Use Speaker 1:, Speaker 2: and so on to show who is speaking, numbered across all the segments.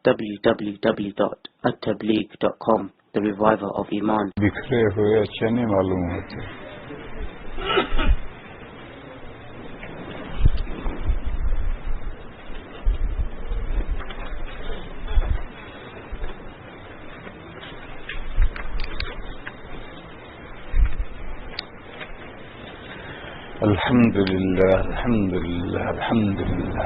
Speaker 1: www.attableek.com, the reviver of Iman.
Speaker 2: بکھرے ہوئے اچھے نہیں معلوم ہوتے. الحمدللہ الحمدللہ الحمدللہ.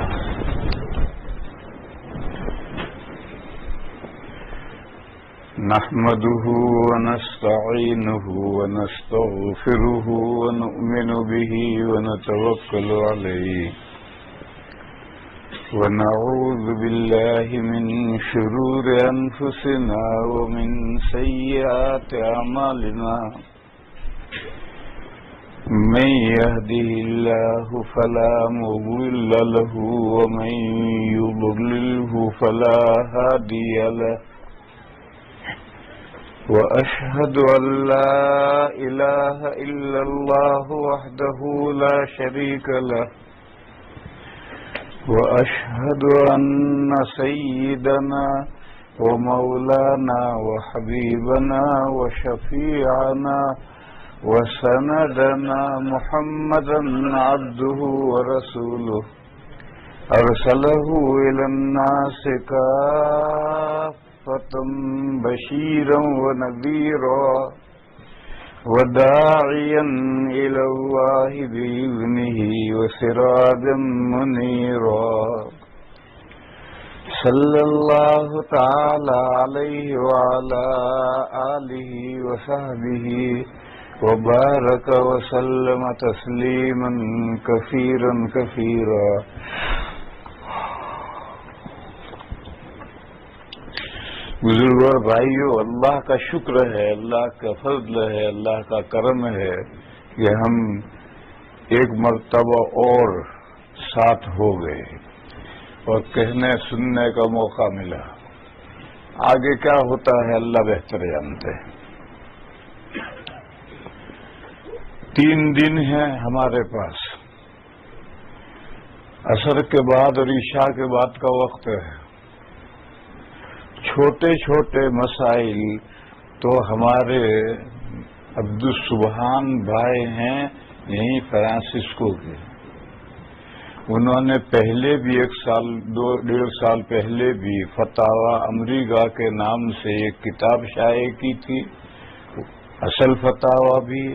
Speaker 2: نحمده ونستعينه ونستغفره ونؤمن به ونتوكل عليه ونعوذ بالله من شرور أنفسنا ومن سيئات أعمالنا. من يهده الله فلا مضل له ومن يضلله فلا هادي له. وأشهد أن لا إله إلا الله وحده لا شريك له. وأشهد أن سيدنا ومولانا وحبيبنا وشفيعنا وسندنا محمدا عبده ورسوله أرسله إلى الناس كافة بشيرا ونذيرا وداعيا إلى الله بإذنه وسراجا منيرا. صلى الله تعالى عليه وعلى آله وصحبه وبارك وسلم تسليما كثيرا كثيرا. بزرگ اور بھائیو، اللہ کا شکر ہے، اللہ کا فضل ہے، اللہ کا کرم ہے کہ ہم ایک مرتبہ اور ساتھ ہو گئے اور کہنے سننے کا موقع ملا. آگے کیا ہوتا ہے اللہ بہتر جانتے ہیں. 3 دن ہیں ہمارے پاس. عصر کے بعد اور عشاء کے بعد کا وقت ہے. چھوٹے چھوٹے مسائل تو ہمارے عبدالسبحان بھائی ہیں یہیں فرانسسکو کے. انہوں نے پہلے بھی 1.5 سال پہلے بھی فتاوی امریکہ کے نام سے ایک کتاب شائع کی تھی. اصل فتاوی بھی،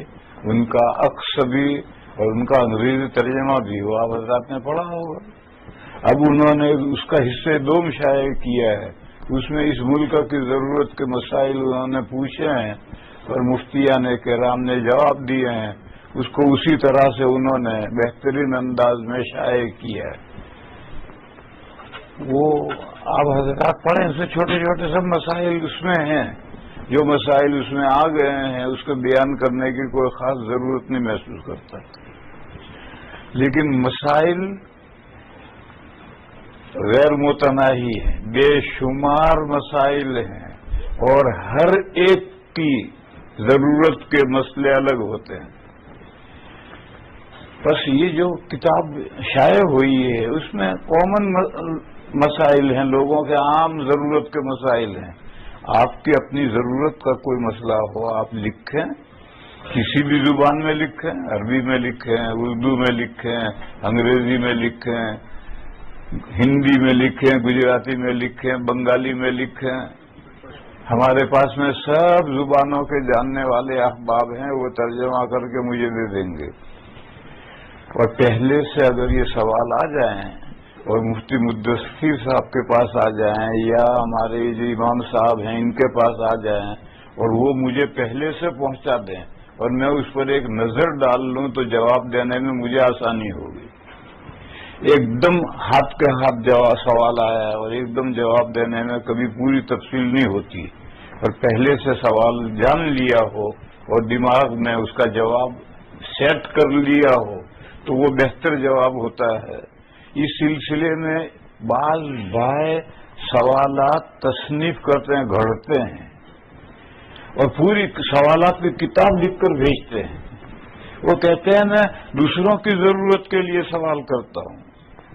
Speaker 2: ان کا عکس بھی اور ان کا انگریزی ترجمہ بھی، وہ آپ حضرات نے پڑھا ہوگا. اب انہوں نے اس کا حصے 2 شائع کیا ہے. اس میں اس ملک کی ضرورت کے مسائل انہوں نے پوچھے ہیں اور مفتیان کرام نے جواب دیے ہیں. اس کو اسی طرح سے انہوں نے بہترین انداز میں شائع کیا ہے. وہ آپ حضرات پڑھیں، سے چھوٹے چھوٹے سب مسائل اس میں ہیں. جو مسائل اس میں آ گئے ہیں اس کو بیان کرنے کی کوئی خاص ضرورت نہیں محسوس کرتا. لیکن مسائل غیر متناہی ہیں، بے شمار مسائل ہیں اور ہر ایک کی ضرورت کے مسئلے الگ ہوتے ہیں. بس یہ جو کتاب شائع ہوئی ہے اس میں کامن مسائل ہیں، لوگوں کے عام ضرورت کے مسائل ہیں. آپ کی اپنی ضرورت کا کوئی مسئلہ ہو آپ لکھیں، کسی بھی زبان میں لکھیں، عربی میں لکھیں، اردو میں لکھیں، انگریزی میں لکھیں، ہندی میں لکھیں، گجراتی میں لکھیں، بنگالی میں لکھیں. ہمارے پاس میں سب زبانوں کے جاننے والے احباب ہیں، وہ ترجمہ کر کے مجھے دے دیں گے. اور پہلے سے اگر یہ سوال آ جائیں اور مفتی مدثر صاحب کے پاس آ جائیں یا ہمارے جو امام صاحب ہیں ان کے پاس آ جائیں اور وہ مجھے پہلے سے پہنچا دیں اور میں اس پر ایک نظر ڈال لوں تو جواب دینے میں مجھے آسانی ہوگی. ایک دم ہاتھ کے ہاتھ سوال آیا ہے اور ایک دم جواب دینے میں کبھی پوری تفصیل نہیں ہوتی. اور پہلے سے سوال جان لیا ہو اور دماغ میں اس کا جواب سیٹ کر لیا ہو تو وہ بہتر جواب ہوتا ہے. اس سلسلے میں بعض بھائی سوالات تصنیف کرتے ہیں، گھڑتے ہیں اور پوری سوالات کی کتاب لکھ کر بھیجتے ہیں. وہ کہتے ہیں میں دوسروں کی ضرورت کے لیے سوال کرتا ہوں.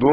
Speaker 2: 2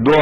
Speaker 2: 2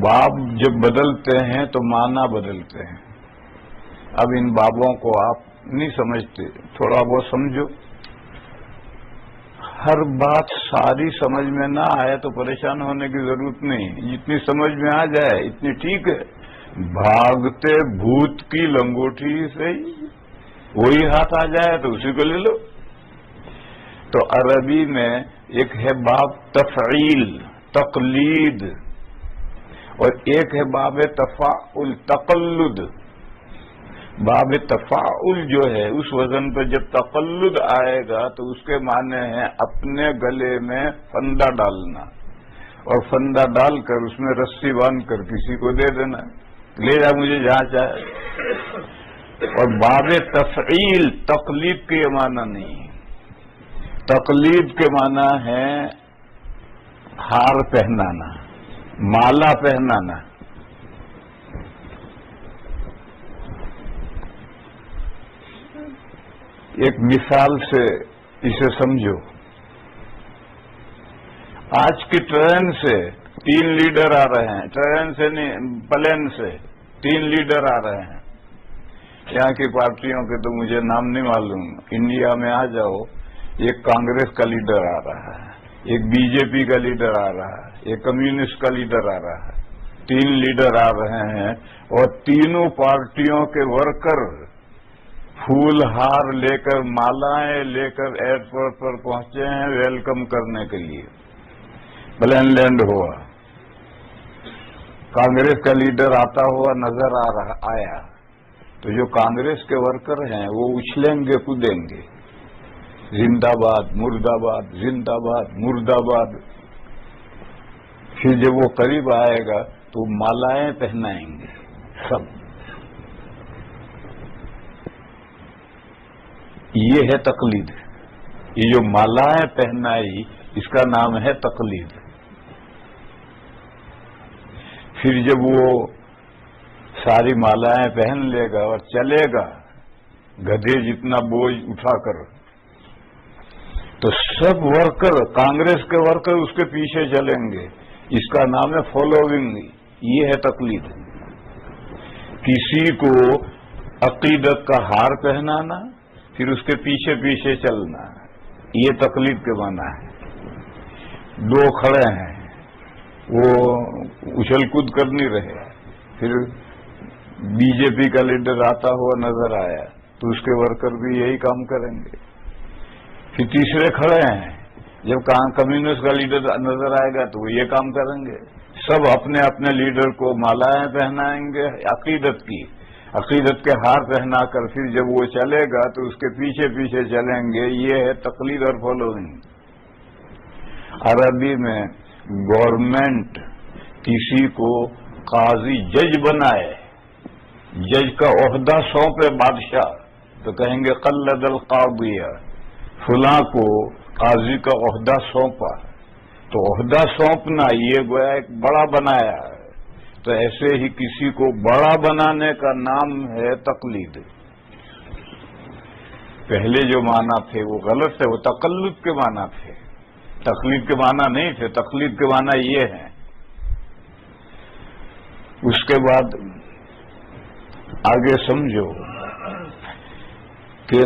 Speaker 2: باب جب بدلتے ہیں تو معنی بدلتے ہیں. اب ان بابوں کو آپ نہیں سمجھتے، تھوڑا بہت سمجھو. ہر بات ساری سمجھ میں نہ آئے تو پریشان ہونے کی ضرورت نہیں، جتنی سمجھ میں آ جائے اتنی ٹھیک ہے. بھاگتے بھوت کی لنگوٹی سے وہی ہاتھ آ جائے تو اسی کو لے لو. تو عربی میں ایک ہے باب تفعیل تقلید، اور ایک ہے باب تفاعل تقلد. باب تفاعل جو ہے اس وزن پہ جب تقلد آئے گا تو اس کے معنی ہے اپنے گلے میں پھندا ڈالنا، اور پھندا ڈال کر اس میں رسی باندھ کر کسی کو دے دینا، لے جا مجھے جہاں چاہے. اور باب تفعیل تقلید کے معنی نہیں. تقلید کے معنی ہے ہار پہنانا، مالا پہنانا. ایک مثال سے اسے سمجھو. آج کی ٹرین سے 3 لیڈر آ رہے ہیں، ٹرین سے نہیں پلین سے 3 لیڈر آ رہے ہیں. یہاں کی پارٹیوں کے تو مجھے نام نہیں معلوم. انڈیا میں آ جاؤ، ایک کانگریس کا لیڈر آ رہا ہے، ایک بی جے پی کا لیڈر آ رہا ہے، ایک کمیونسٹ کا لیڈر آ رہا ہے. 3 لیڈر آ رہے ہیں اور تینوں پارٹیوں کے ورکر پھول ہار لے کر مالائیں لے کر ایئرپورٹ پر پہنچے ہیں ویلکم کرنے کے لیے. پلین لینڈ ہوا، کانگریس کا لیڈر آتا ہوا نظر آیا تو جو کانگریس کے ورکر ہیں وہ اچھلیں گے کودیں گے، زندہ باد مرد آباد، زندہ باد مرد آباد. پھر جب وہ قریب آئے گا تو مالائیں پہنائیں گے سب. یہ ہے تقلید. یہ جو مالائیں پہنائی اس کا نام ہے تقلید. پھر جب وہ ساری مالائیں پہن لے گا اور چلے گا گدھے جتنا بوجھ اٹھا کر، تو سب ورکر کانگریس کے ورکر اس کے پیچھے چلیں گے. اس کا نام ہے فالوئنگ. یہ ہے تقلید. کسی کو عقیدت کا ہار پہنانا پھر اس کے پیچھے پیچھے چلنا، یہ تقلید کے معنی ہے. 2 کھڑے ہیں، وہ اچھل کود کر نہیں رہے، پھر بی جے پی کا لیڈر آتا ہوا نظر آیا تو اس کے ورکر بھی یہی کام کریں گے. پھر تیسرے کھڑے ہیں، جب کمیونسٹ کا لیڈر نظر آئے گا تو وہ یہ کام کریں گے. سب اپنے اپنے لیڈر کو مالائیں پہنائیں گے عقیدت کے ہار پہنا کر. پھر جب وہ چلے گا تو اس کے پیچھے پیچھے چلیں گے. یہ ہے تقلید اور فالوئنگ. عربی میں گورنمنٹ کسی کو قاضی جج بنائے، جج کا عہدہ سونپے بادشاہ، تو کہیں گے قلد القاضیہ. فلاں کو قاضی کا عہدہ سونپا، تو عہدہ سونپنا یہ گویا ایک بڑا بنایا ہے. تو ایسے ہی کسی کو بڑا بنانے کا نام ہے تقلید. پہلے جو معنی تھے وہ غلط تھے، وہ تقلد کے معنی تھے، تقلید کے معنی نہیں تھے. تقلید کے معنی یہ ہے. اس کے بعد آگے سمجھو کہ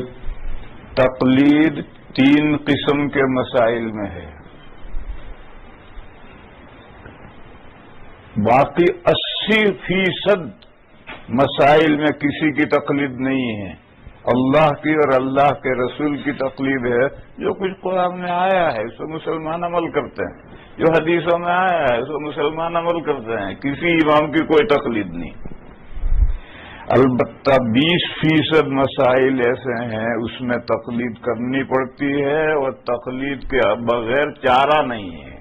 Speaker 2: تقلید 3 قسم کے مسائل میں ہے. باقی 80% مسائل میں کسی کی تقلید نہیں ہے. اللہ کی اور اللہ کے رسول کی تقلید ہے. جو کچھ قرآن میں آیا ہے اس پر مسلمان عمل کرتے ہیں، جو حدیثوں میں آیا ہے اس پر مسلمان عمل کرتے ہیں. کسی امام کی کوئی تقلید نہیں. البتہ 20% مسائل ایسے ہیں اس میں تقلید کرنی پڑتی ہے، اور تقلید کے بغیر چارہ نہیں ہے.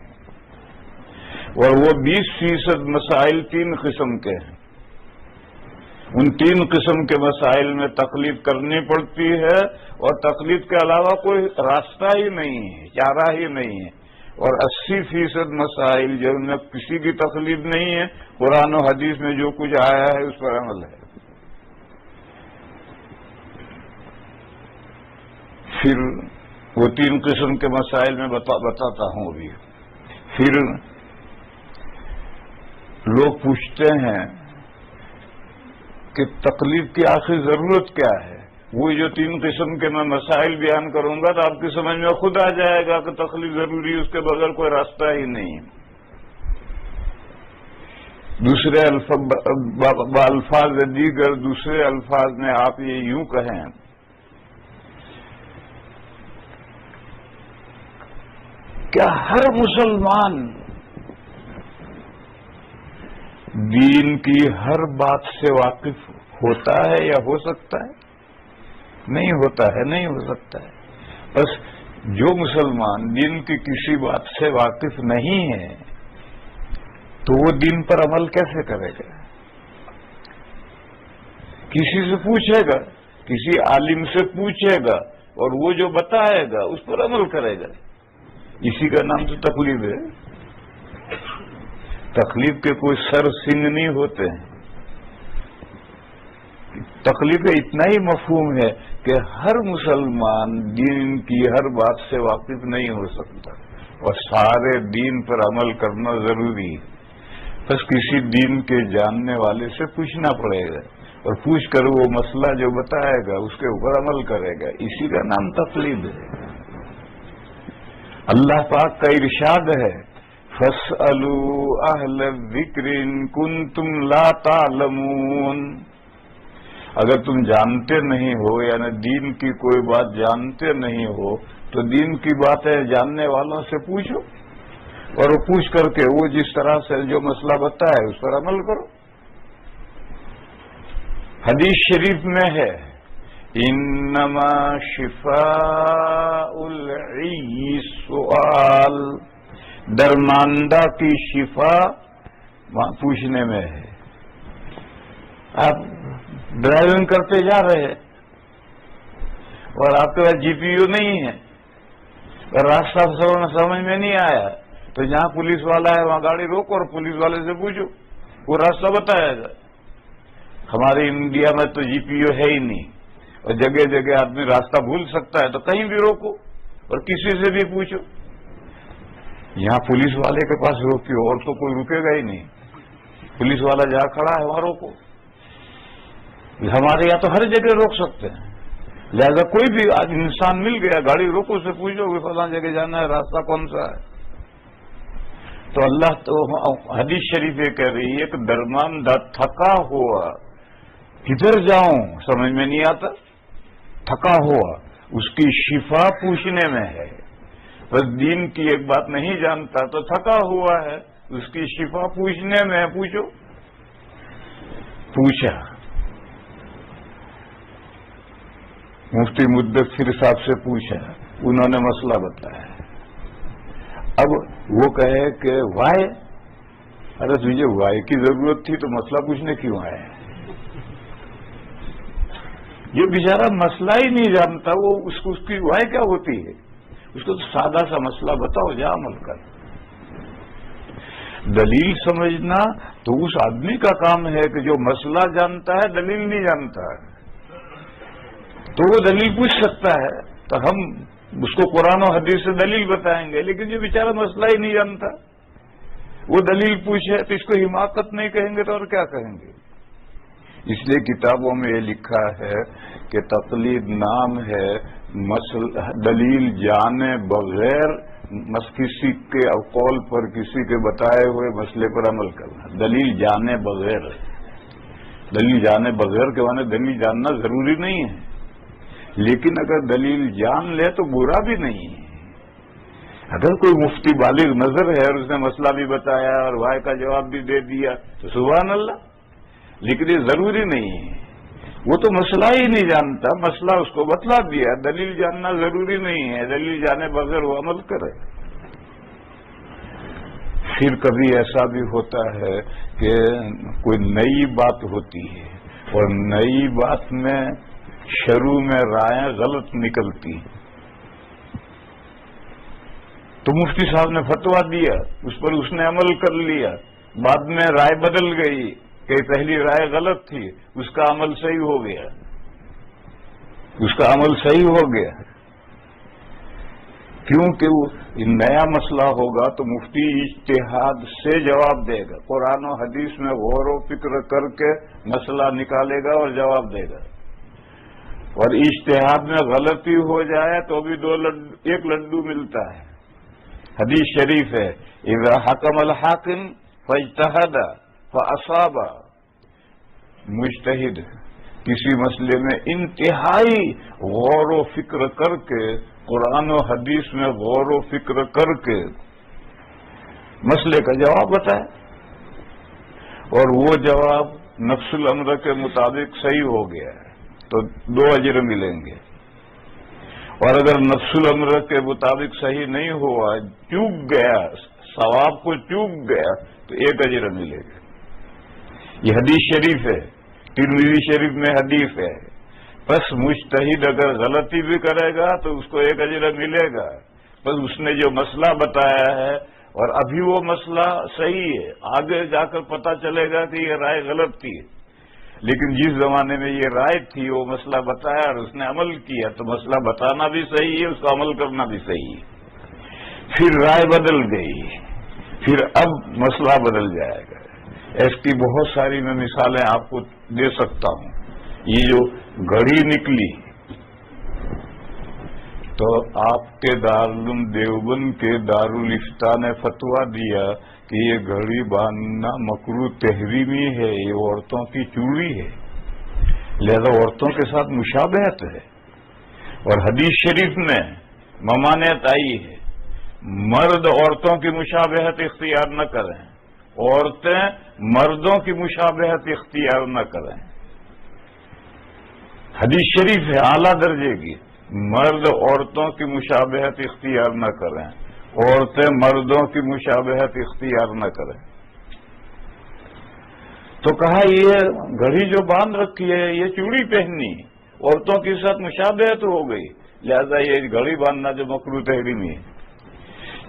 Speaker 2: اور وہ 20% مسائل 3 قسم کے ہیں. ان 3 قسم کے مسائل میں تقلید کرنی پڑتی ہے، اور تقلید کے علاوہ کوئی راستہ ہی نہیں ہے، چارہ ہی نہیں ہے. اور 80% مسائل جن میں کسی کی تقلید نہیں ہے، قرآن و حدیث میں جو کچھ آیا ہے اس پر عمل ہے. پھر وہ 3 قسم کے مسائل میں بتاتا ہوں ابھی. پھر لوگ پوچھتے ہیں کہ تقلید کی آخری ضرورت کیا ہے؟ وہ جو 3 قسم کے میں مسائل بیان کروں گا تو آپ کی سمجھ میں خود آ جائے گا کہ تقلید ضروری ہے، اس کے بغیر کوئی راستہ ہی نہیں۔ دوسرے الفاظ دیگر، دوسرے الفاظ میں آپ یہ یوں کہیں کیا ہر مسلمان دین کی ہر بات سے واقف ہوتا ہے یا ہو سکتا ہے؟ نہیں ہوتا ہے، نہیں ہو سکتا ہے۔ بس جو مسلمان دین کی کسی بات سے واقف نہیں ہے تو وہ دین پر عمل کیسے کرے گا؟ کسی سے پوچھے گا، کسی عالم سے پوچھے گا اور وہ جو بتائے گا اس پر عمل کرے گا۔ اسی کا نام تو تقلید ہے۔ تقلید کے کوئی سر سنگ نہیں ہوتے ہیں۔ تقلید کا اتنا ہی مفہوم ہے کہ ہر مسلمان دین کی ہر بات سے واقف نہیں ہو سکتا اور سارے دین پر عمل کرنا ضروری ہے۔ بس کسی دین کے جاننے والے سے پوچھنا پڑے گا اور پوچھ کر وہ مسئلہ جو بتائے گا اس کے اوپر عمل کرے گا، اسی کا نام تقلید ہے۔ اللہ پاک کا ارشاد ہے فَاسْأَلُوا أَهْلَ الذِّكْرِ إِن كُنتُمْ لَا تَعْلَمُونَ۔ اگر تم جانتے نہیں ہو یعنی دین کی کوئی بات جانتے نہیں ہو تو دین کی باتیں جاننے والوں سے پوچھو اور وہ پوچھ کر کے وہ جس طرح سے جو مسئلہ بتائے اس پر عمل کرو۔ حدیث شریف میں ہے انما شفاء العی السؤال، درماندہ کی شفا پوچھنے میں ہے۔ آپ ڈرائیونگ کرتے جا رہے ہیں اور آپ کے پاس GPU نہیں ہے اور راستہ سمجھ میں نہیں آیا تو جہاں پولیس والا ہے وہاں گاڑی روکو اور پولیس والے سے پوچھو، وہ راستہ بتائے گا۔ ہمارے انڈیا میں تو GPU ہے ہی نہیں اور جگہ جگہ آدمی راستہ بھول سکتا ہے تو کہیں بھی روکو اور کسی سے بھی پوچھو۔ یہاں پولیس والے کے پاس روکیو اور تو کوئی رکے گا ہی نہیں، پولیس والا جہاں کھڑا ہے وہاں روکو۔ ہمارے یہاں تو ہر جگہ روک سکتے ہیں، لہذا کوئی بھی آج انسان مل گیا گاڑی روکو، اسے پوچھو کہ فلاں جگہ جانا ہے، راستہ کون سا ہے۔ تو اللہ تو حدیث شریف یہ کہہ رہی ہے کہ درماندہ تھکا ہوا کدھر جاؤں سمجھ میں نہیں آتا، تھکا ہوا اس کی شفا پوچھنے میں ہے۔ بس دین کی ایک بات نہیں جانتا تو تھکا ہوا ہے، اس کی شفا پوچھنے میں ہے۔ پوچھو، پوچھا مفتی مدثر صاحب سے پوچھا، انہوں نے مسئلہ بتایا۔ اب وہ کہے کہ وائے، ارے تجھے وائے کی ضرورت تھی تو مسئلہ پوچھنے کیوں آئے؟ یہ بیچارہ مسئلہ ہی نہیں جانتا، وہ اس کی وائے کیا ہوتی ہے؟ اس کو تو سادہ سا مسئلہ بتاؤ، جا عمل کر۔ دلیل سمجھنا تو اس آدمی کا کام ہے کہ جو مسئلہ جانتا ہے دلیل نہیں جانتا ہے، تو وہ دلیل پوچھ سکتا ہے تو ہم اس کو قرآن و حدیث سے دلیل بتائیں گے، لیکن جو بیچارہ مسئلہ ہی نہیں جانتا وہ دلیل پوچھے تو اس کو حماقت نہیں کہیں گے تو اور کیا کہیں گے؟ اس لیے کتابوں میں یہ لکھا ہے کہ تقلید نام ہے دلیل جانے بغیر کسی کے قول پر کسی کے بتائے ہوئے مسئلے پر عمل کرنا۔ دلیل جانے بغیر، دلیل جانے بغیر کے معنی دلیل جاننا ضروری نہیں ہے، لیکن اگر دلیل جان لے تو برا بھی نہیں ہے۔ اگر کوئی مفتی بالغ نظر ہے اور اس نے مسئلہ بھی بتایا اور وائے کا جواب بھی دے دیا تو سبحان اللہ، لیکن یہ ضروری نہیں ہے۔ وہ تو مسئلہ ہی نہیں جانتا، مسئلہ اس کو بتلا دیا، دلیل جاننا ضروری نہیں ہے، دلیل جانے بغیر وہ عمل کرے۔ پھر کبھی ایسا بھی ہوتا ہے کہ کوئی نئی بات ہوتی ہے اور نئی بات میں شروع میں رائیں غلط نکلتی، تو مفتی صاحب نے فتویٰ دیا، اس پر اس نے عمل کر لیا، بعد میں رائے بدل گئی کہ پہلی رائے غلط تھی، اس کا عمل صحیح ہو گیا، اس کا عمل صحیح ہو گیا۔ کیونکہ وہ نیا مسئلہ ہوگا تو مفتی اجتہاد سے جواب دے گا، قرآن و حدیث میں غور و فکر کر کے مسئلہ نکالے گا اور جواب دے گا۔ اور اجتہاد میں غلطی ہو جائے تو بھی ایک لڈو ملتا ہے۔ حدیث شریف ہے، اذا حکم الحاکم فاجتہد فاصاب، مجتہد کسی مسئلے میں انتہائی غور و فکر کر کے، قرآن و حدیث میں غور و فکر کر کے مسئلے کا جواب بتائے، اور وہ جواب نفس الامر کے مطابق صحیح ہو گیا ہے تو 2 اجر ملیں گے، اور اگر نفس الامر کے مطابق صحیح نہیں ہوا، چوک گیا، ثواب کو چوک گیا، تو 1 اجر ملے گا۔ یہ حدیث شریف ہے، ترمذی شریف میں حدیث ہے۔ بس مجتہد اگر غلطی بھی کرے گا تو اس کو 1 اجر ملے گا، بس اس نے جو مسئلہ بتایا ہے اور ابھی وہ مسئلہ صحیح ہے، آگے جا کر پتہ چلے گا کہ یہ رائے غلط تھی، لیکن جس زمانے میں یہ رائے تھی وہ مسئلہ بتایا اور اس نے عمل کیا، تو مسئلہ بتانا بھی صحیح ہے، اس کا عمل کرنا بھی صحیح ہے۔ پھر رائے بدل گئی، پھر اب مسئلہ بدل جائے گا۔ اس کی بہت ساری میں مثالیں آپ کو دے سکتا ہوں۔ یہ جو گھڑی نکلی تو آپ کے دارالعلوم دیوبند کے دارالافتاء نے فتویٰ دیا کہ یہ گھڑی باندھنا مکروہ تحریمی ہے، یہ عورتوں کی چوڑی ہے، لہذا عورتوں کے ساتھ مشابہت ہے۔ اور حدیث شریف میں ممانعت آئی ہے، مرد عورتوں کی مشابہت اختیار نہ کریں، عورتیں مردوں کی مشابہت اختیار نہ کریں۔ حدیث شریف ہے اعلیٰ درجے کی، مرد عورتوں کی مشابہت اختیار نہ کریں، عورتیں مردوں کی مشابہت اختیار نہ کریں۔ تو کہا یہ گھڑی جو باندھ رکھی ہے، یہ چوڑی پہنی، عورتوں کے ساتھ مشابہت ہو گئی، لہذا یہ گھڑی باندھنا جو مکروہ تحریمی ہے۔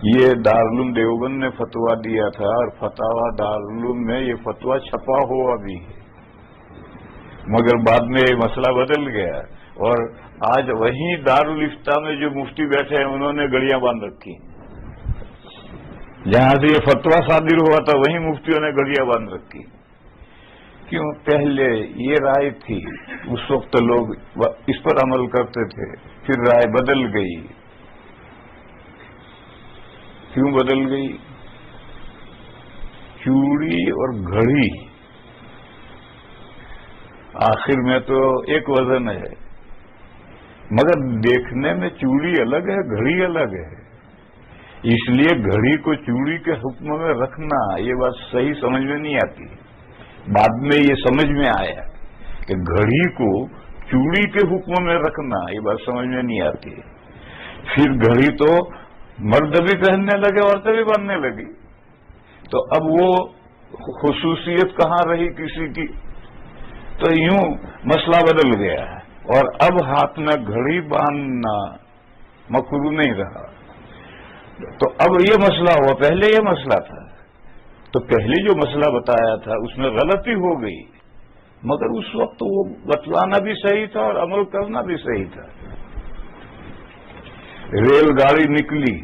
Speaker 2: یہ دارالعلوم دیوبند نے فتویٰ دیا تھا، اور فتاوی دارالعلوم میں یہ فتویٰ چھپا ہوا بھی ہے، مگر بعد میں یہ مسئلہ بدل گیا، اور آج وہیں دارالافتاء میں جو مفتی بیٹھے ہیں انہوں نے گھڑیاں باندھ رکھی، جہاں سے یہ فتویٰ صادر ہوا تھا وہیں مفتیوں نے گھڑیاں باندھ رکھی۔ کیوں؟ پہلے یہ رائے تھی، اس وقت لوگ اس پر عمل کرتے تھے، پھر رائے بدل گئی۔ کیوں بدل گئی؟ چوڑی اور گھڑی آخر میں تو ایک وزن ہے، مگر دیکھنے میں چوڑی الگ ہے، گھڑی الگ ہے، اس لیے گھڑی کو چوڑی کے حکم میں رکھنا یہ بات صحیح سمجھ میں نہیں آتی۔ بعد میں یہ سمجھ میں آیا کہ گھڑی کو چوڑی کے حکم میں رکھنا یہ بات سمجھ میں نہیں آتی۔ پھر گھڑی تو مرد بھی پہننے لگے، عورتیں بھی باندھنے لگی، تو اب وہ خصوصیت کہاں رہی کسی کی؟ تو یوں مسئلہ بدل گیا ہے، اور اب ہاتھ میں گھڑی باندھنا مکروہ نہیں رہا۔ تو اب یہ مسئلہ ہوا، پہلے یہ مسئلہ تھا، تو پہلے جو مسئلہ بتایا تھا اس میں غلطی ہو گئی، مگر اس وقت وہ بتلانا بھی صحیح تھا اور عمل کرنا بھی صحیح تھا۔ ریل گاڑی نکلی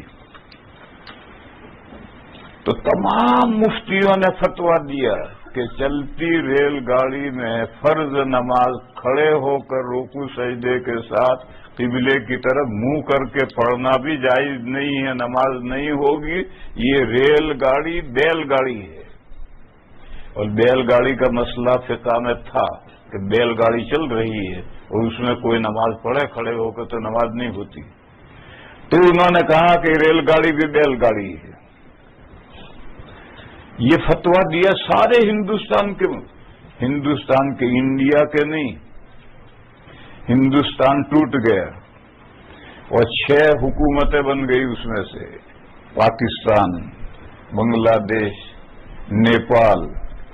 Speaker 2: تو تمام مفتیوں نے فتویٰ دیا کہ چلتی ریل گاڑی میں فرض نماز کھڑے ہو کر رکوع سجدے کے ساتھ قبلے کی طرف منہ کر کے پڑھنا بھی جائز نہیں ہے، نماز نہیں ہوگی۔ یہ ریل گاڑی بیل گاڑی ہے، اور بیل گاڑی کا مسئلہ فقہ میں تھا کہ بیل گاڑی چل رہی ہے اور اس میں کوئی نماز پڑھے کھڑے ہو کر تو نماز نہیں ہوتی، تو انہوں نے کہا کہ ریل گاڑی بھی بیل گاڑی ہے۔ یہ فتویٰ دیا سارے ہندوستان کے انڈیا کے نہیں، ہندوستان ٹوٹ گیا اور 6 حکومتیں بن گئی، اس میں سے پاکستان، بنگلہ دیش، نیپال،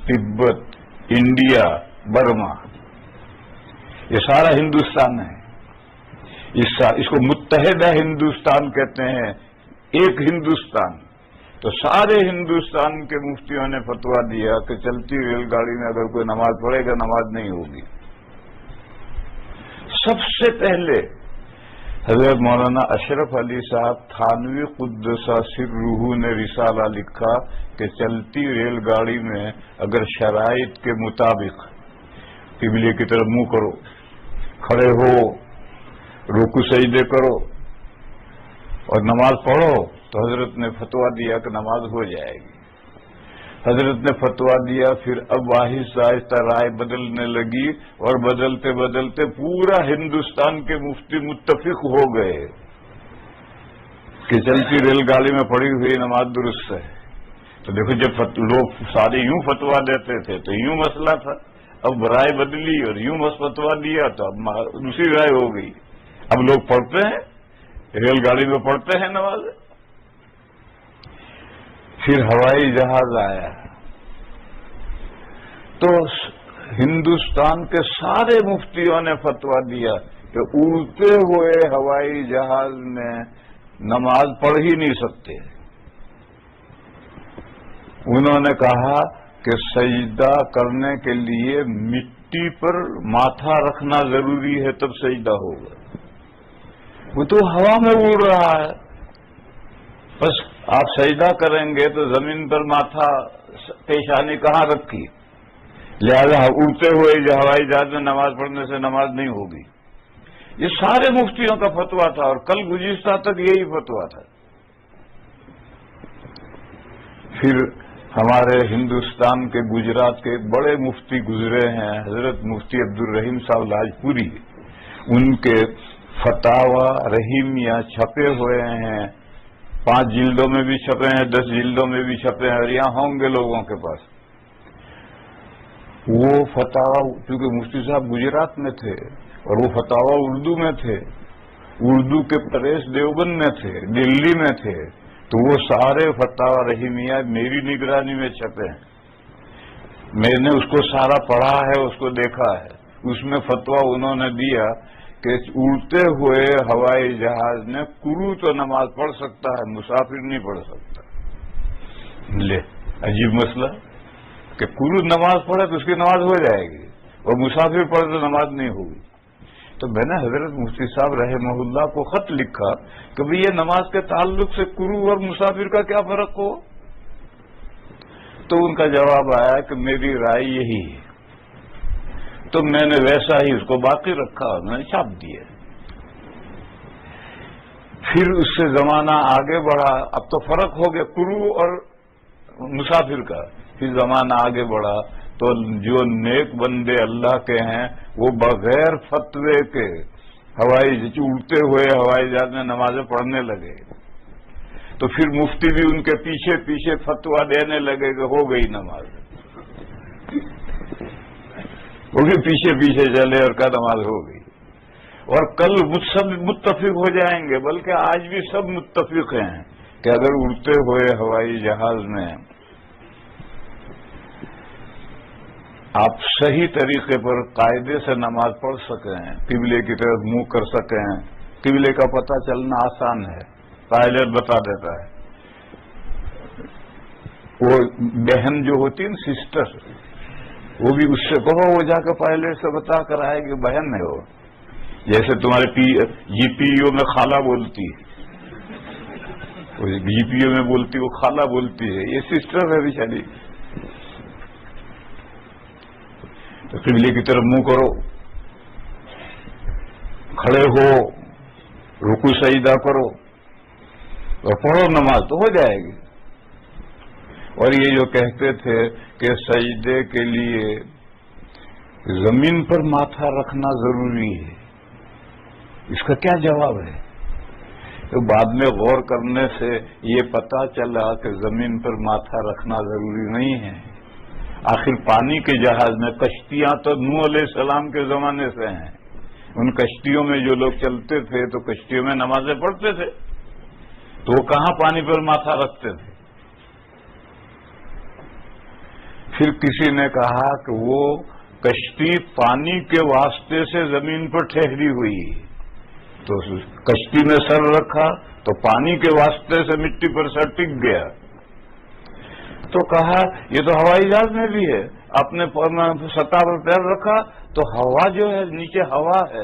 Speaker 2: تبت، انڈیا، برما، یہ سارا ہندوستان ہے۔ اس کو متحدہ ہندوستان کہتے ہیں، ایک ہندوستان۔ تو سارے ہندوستان کے مفتیوں نے فتویٰ دیا کہ چلتی ریل گاڑی میں اگر کوئی نماز پڑھے گا نماز نہیں ہوگی۔ سب سے پہلے حضرت مولانا اشرف علی صاحب تھانوی قدسہ سرہ نے رسالہ لکھا کہ چلتی ریل گاڑی میں اگر شرائط کے مطابق قبلے کی طرف منہ کرو، کھڑے ہو، رکوع سجدے کرو اور نماز پڑھو، تو حضرت نے فتویٰ دیا کہ نماز ہو جائے گی۔ حضرت نے فتویٰ دیا، پھر اب آہستہ آہستہ رائے بدلنے لگی اور بدلتے بدلتے پورا ہندوستان کے مفتی متفق ہو گئے کہ چلتی ریل گاڑی میں پڑی ہوئی نماز درست ہے۔ تو دیکھو جب لوگ سارے یوں فتویٰ دیتے تھے تو یوں مسئلہ تھا، اب رائے بدلی اور یوں بس فتویٰ دیا تو اب دوسری رائے ہو گئی۔ اب لوگ پڑھتے ہیں، ریل گاڑی میں پڑھتے ہیں نماز۔ پھر ہوائی جہاز آیا تو ہندوستان کے سارے مفتیوں نے فتویٰ دیا کہ اڑتے ہوئے ہوائی جہاز میں نماز پڑھ ہی نہیں سکتے۔ انہوں نے کہا کہ سجدہ کرنے کے لیے مٹی پر ماتھا رکھنا ضروری ہے، تب سجدہ ہوگا۔ وہ تو ہوا میں اڑ رہا ہے، بس آپ سجدہ کریں گے تو زمین پر ماتھا پیشانی کہاں رکھی، لہذا اڑتے ہوئے جو ہوائی جہاز میں نماز پڑھنے سے نماز نہیں ہوگی۔ یہ سارے مفتیوں کا فتویٰ تھا اور کل گزشتہ تک یہی فتویٰ تھا۔ پھر ہمارے ہندوستان کے گجرات کے بڑے مفتی گزرے ہیں، حضرت مفتی عبدالرحیم صاحب لاجپوری، ان کے فتاوی رحیمیہ چھپے ہوئے ہیں، 5 جلدوں میں بھی چھپے ہیں، 10 جلدوں میں بھی چھپے ہیں، اور یہاں ہوں گے لوگوں کے پاس۔ وہ فتاوی کیونکہ مفتی صاحب گجرات میں تھے اور وہ فتاوی اردو میں تھے، اردو کے پریس دیوبند میں تھے، دلی میں تھے، تو وہ سارے فتاوی رحیمیہ میری نگرانی میں چھپے ہیں۔ میں نے اس کو سارا پڑھا ہے، اس کو دیکھا ہے۔ اس میں فتویٰ انہوں نے دیا کہ اڑتے ہوئے ہوائی جہاز میں کرو تو نماز پڑھ سکتا ہے، مسافر نہیں پڑھ سکتا۔ لے عجیب مسئلہ کہ کرو نماز پڑھے تو اس کی نماز ہو جائے گی اور مسافر پڑھے تو نماز نہیں ہوگی۔ تو میں نے حضرت مفتی صاحب رحمہ اللہ کو خط لکھا کہ بھئی یہ نماز کے تعلق سے کرو اور مسافر کا کیا فرق ہو؟ تو ان کا جواب آیا کہ میری رائے یہی ہے۔ تو میں نے ویسا ہی اس کو باقی رکھا اور میں نے چھاپ دیا۔ پھر اس سے زمانہ آگے بڑھا، اب تو فرق ہو گیا کرو اور مسافر کا۔ پھر زمانہ آگے بڑھا تو جو نیک بندے اللہ کے ہیں وہ بغیر فتوے کے اڑتے ہوئے ہوائی جہاز میں نمازیں پڑھنے لگے، تو پھر مفتی بھی ان کے پیچھے پیچھے فتویٰ دینے لگے کہ ہو گئی نماز، وہ بھی پیچھے پیچھے چلے اور کا نماز ہو گئی۔ اور کل سب متفق ہو جائیں گے، بلکہ آج بھی سب متفق ہیں کہ اگر اڑتے ہوئے ہوائی جہاز میں آپ صحیح طریقے پر قاعدے سے نماز پڑھ سکیں، قبلے کی طرف منہ کر سکیں، قبلے کا پتہ چلنا آسان ہے، پائلٹ بتا دیتا ہے۔ وہ بہن جو ہوتی ہے نا سسٹر، وہ بھی اس سے کہو، وہ جا کے پائلٹ سے بتا کر آئے کہ بہن ہے وہ، جیسے تمہارے جی پی او میں خالہ بولتی ہے، جی پی او میں بولتی وہ خالہ بولتی ہے، یہ سسٹر ہے بیچاری۔ تو قبلے کی طرف منہ کرو، کھڑے ہو، رکوع سجدہ کرو اور پڑھو، نماز تو ہو جائے گی۔ اور یہ جو کہتے تھے کہ سجدے کے لیے زمین پر ماتھا رکھنا ضروری ہے، اس کا کیا جواب ہے؟ تو بعد میں غور کرنے سے یہ پتہ چلا کہ زمین پر ماتھا رکھنا ضروری نہیں ہے۔ آخر پانی کے جہاز میں کشتیاں تو نوح علیہ السلام کے زمانے سے ہیں، ان کشتیوں میں جو لوگ چلتے تھے تو کشتیوں میں نمازیں پڑھتے تھے، تو وہ کہاں پانی پر ماتھا رکھتے تھے؟ پھر کسی نے کہا کہ وہ کشتی پانی کے واسطے سے زمین پر ٹھہری ہوئی، تو کشتی میں سر رکھا تو پانی کے واسطے سے مٹی پر سر ٹک گیا۔ تو کہا یہ تو ہوائی جہاز میں بھی ہے، اپنے سطح پر پیر رکھا تو ہوا جو ہے نیچے ہوا ہے،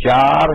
Speaker 2: 4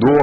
Speaker 2: 2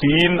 Speaker 2: 3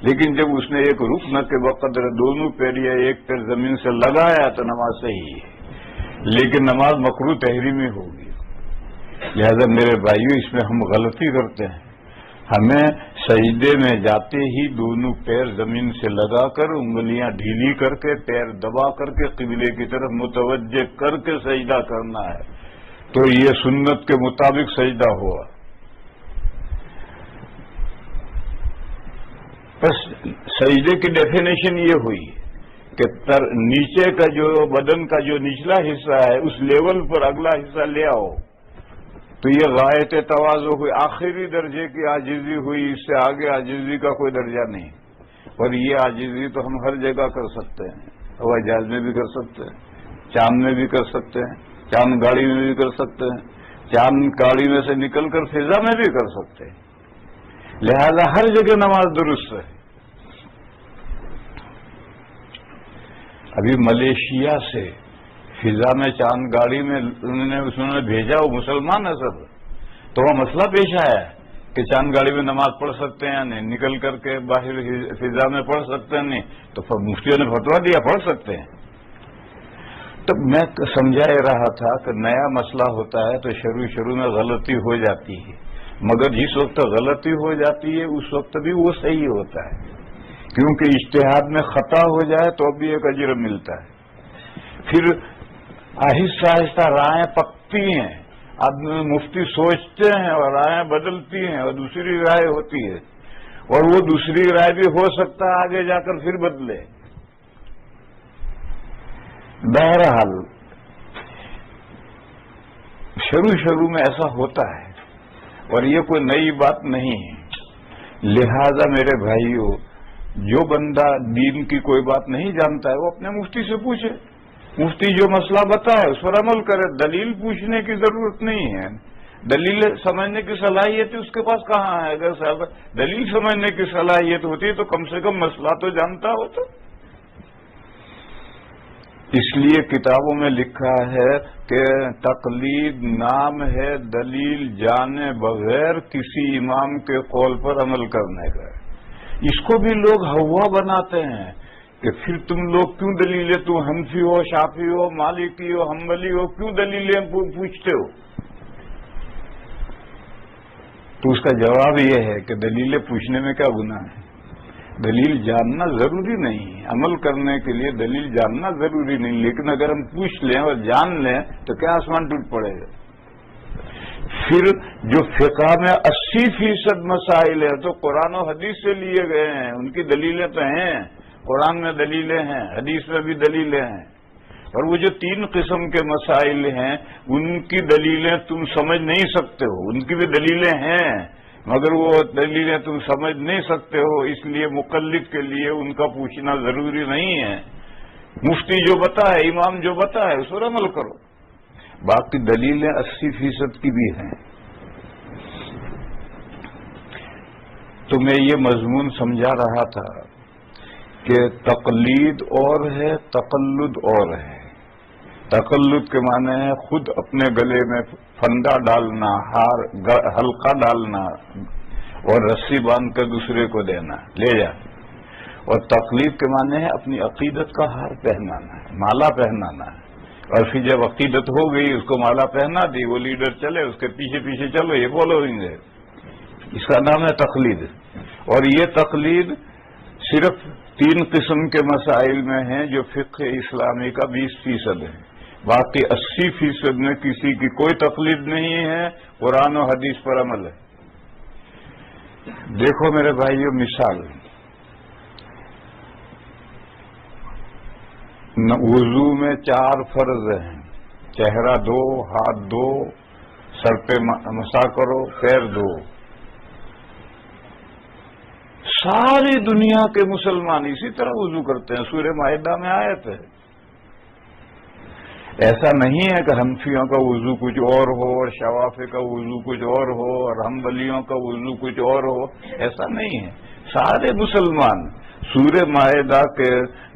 Speaker 2: لیکن جب اس نے ایک رکن کے بقدر دونوں پیر یا ایک پیر زمین سے لگایا تو نماز صحیح ہے، لیکن نماز مکروہ تحریمی ہوگی۔ لہذا میرے بھائیو، اس میں ہم غلطی کرتے ہیں۔ ہمیں سجدے میں جاتے ہی دونوں پیر زمین سے لگا کر، انگلیاں ڈھیلی کر کے، پیر دبا کر کے قبلے کی طرف متوجہ کر کے سجدہ کرنا ہے، تو یہ سنت کے مطابق سجدہ ہوا۔ بس سجدے کی ڈیفینیشن یہ ہوئی کہ نیچے کا جو بدن کا جو نچلا حصہ ہے اس لیول پر اگلا حصہ لے آؤ، تو یہ غایت تواضع ہوئی، آخری درجے کی عاجزی ہوئی، اس سے آگے عاجزی کا کوئی درجہ نہیں۔ اور یہ عاجزی تو ہم ہر جگہ کر سکتے ہیں، ہوائی جہاز میں بھی کر سکتے ہیں، چاند میں بھی کر سکتے ہیں، چاند گاڑی میں بھی کر سکتے ہیں، چاند گاڑی میں سے نکل کر فضا میں بھی کر سکتے ہیں۔ لہذا ہر جگہ نماز درست ہے۔ ابھی ملیشیا سے فضا میں چاند گاڑی میں انہوں نے بھیجا، وہ مسلمان ہے سب، تو وہ مسئلہ پیش آیا کہ چاند گاڑی میں نماز پڑھ سکتے ہیں یا نہیں، نکل کر کے باہر فضا میں پڑھ سکتے ہیں نہیں، تو مفتیوں نے فتویٰ دیا پڑھ سکتے ہیں۔ تو میں سمجھا رہا تھا کہ نیا مسئلہ ہوتا ہے تو شروع میں غلطی ہو جاتی ہے، مگر جس وقت غلطی ہو جاتی ہے اس وقت بھی وہ صحیح ہوتا ہے، کیونکہ اجتہاد میں خطا ہو جائے تو بھی ایک اجر ملتا ہے۔ پھر آہستہ آہستہ رائیں پکتی ہیں، اب مفتی سوچتے ہیں اور رائیں بدلتی ہیں اور دوسری رائے ہوتی ہے، اور وہ دوسری رائے بھی ہو سکتا ہے آگے جا کر پھر بدلے۔ بہرحال شروع میں ایسا ہوتا ہے اور یہ کوئی نئی بات نہیں ہے۔ لہذا میرے بھائیو، جو بندہ دین کی کوئی بات نہیں جانتا ہے وہ اپنے مفتی سے پوچھے، مفتی جو مسئلہ بتائے اس پر عمل کرے، دلیل پوچھنے کی ضرورت نہیں ہے۔ دلیل سمجھنے کی صلاحیت اس کے پاس کہاں ہے؟ اگر دلیل سمجھنے کی صلاحیت ہوتی تو کم سے کم مسئلہ تو جانتا ہوتا۔ اس لیے کتابوں میں لکھا ہے کہ تقلید نام ہے دلیل جانے بغیر کسی امام کے قول پر عمل کرنے کا۔ اس کو بھی لوگ ہوا بناتے ہیں کہ پھر تم لوگ کیوں دلیلیں، تم حنفی ہو، شافعی ہو، مالکی ہو، حنبلی ہو، کیوں دلیلیں پوچھتے ہو؟ تو اس کا جواب یہ ہے کہ دلیلیں پوچھنے میں کیا گناہ ہے؟ دلیل جاننا ضروری نہیں ہے، عمل کرنے کے لیے دلیل جاننا ضروری نہیں، لیکن اگر ہم پوچھ لیں اور جان لیں تو کیا آسمان ٹوٹ پڑے گا؟ پھر جو فقہ میں 80% مسائل ہیں تو قرآن و حدیث سے لیے گئے ہیں، ان کی دلیلیں تو ہیں، قرآن میں دلیلیں ہیں، حدیث میں بھی دلیلیں ہیں۔ اور وہ جو 3 قسم کے مسائل ہیں ان کی دلیلیں تم سمجھ نہیں سکتے ہو، ان کی بھی دلیلیں ہیں مگر وہ دلیلیں تم سمجھ نہیں سکتے ہو، اس لیے مقلد کے لیے ان کا پوچھنا ضروری نہیں ہے۔ مفتی جو بتائے، امام جو بتائے اس پر عمل کرو، باقی دلیلیں 80% کی بھی ہیں۔ تو میں یہ مضمون سمجھا رہا تھا کہ تقلید اور ہے، تقلد اور ہے۔ تقلد کے معنی ہے خود اپنے گلے میں پھندا ڈالنا، حلقہ ڈالنا اور رسی باندھ کر دوسرے کو دینا، لے جا۔ اور تقلید کے معنی ہے اپنی عقیدت کا ہار پہنانا ہے، مالا پہنانا ہے، اور پھر جب عقیدت ہو گئی اس کو مالا پہنا دی، وہ لیڈر چلے اس کے پیچھے پیچھے چلو، یہ فالوئنگ ہے، اس کا نام ہے تقلید۔ اور یہ تقلید صرف 3 قسم کے مسائل میں ہیں جو فقہ اسلامی کا 20% ہے، باقی 80% میں کسی کی کوئی تقلید نہیں ہے، قرآن و حدیث پر عمل ہے۔ دیکھو میرے بھائیو، مثال، وضو میں 4 فرض ہیں، چہرہ دو، ہاتھ دو، سر پہ مسح کرو، پیر دو۔ ساری دنیا کے مسلمان اسی طرح وضو کرتے ہیں، سورہ مائدہ میں آیت ہے۔ ایسا نہیں ہے کہ حنفیوں کا وضو کچھ اور ہو اور شوافی کا وضو کچھ اور ہو اور حنبلیوں کا وضو کچھ اور ہو، ایسا نہیں ہے۔ سارے مسلمان سورہ مائدہ کے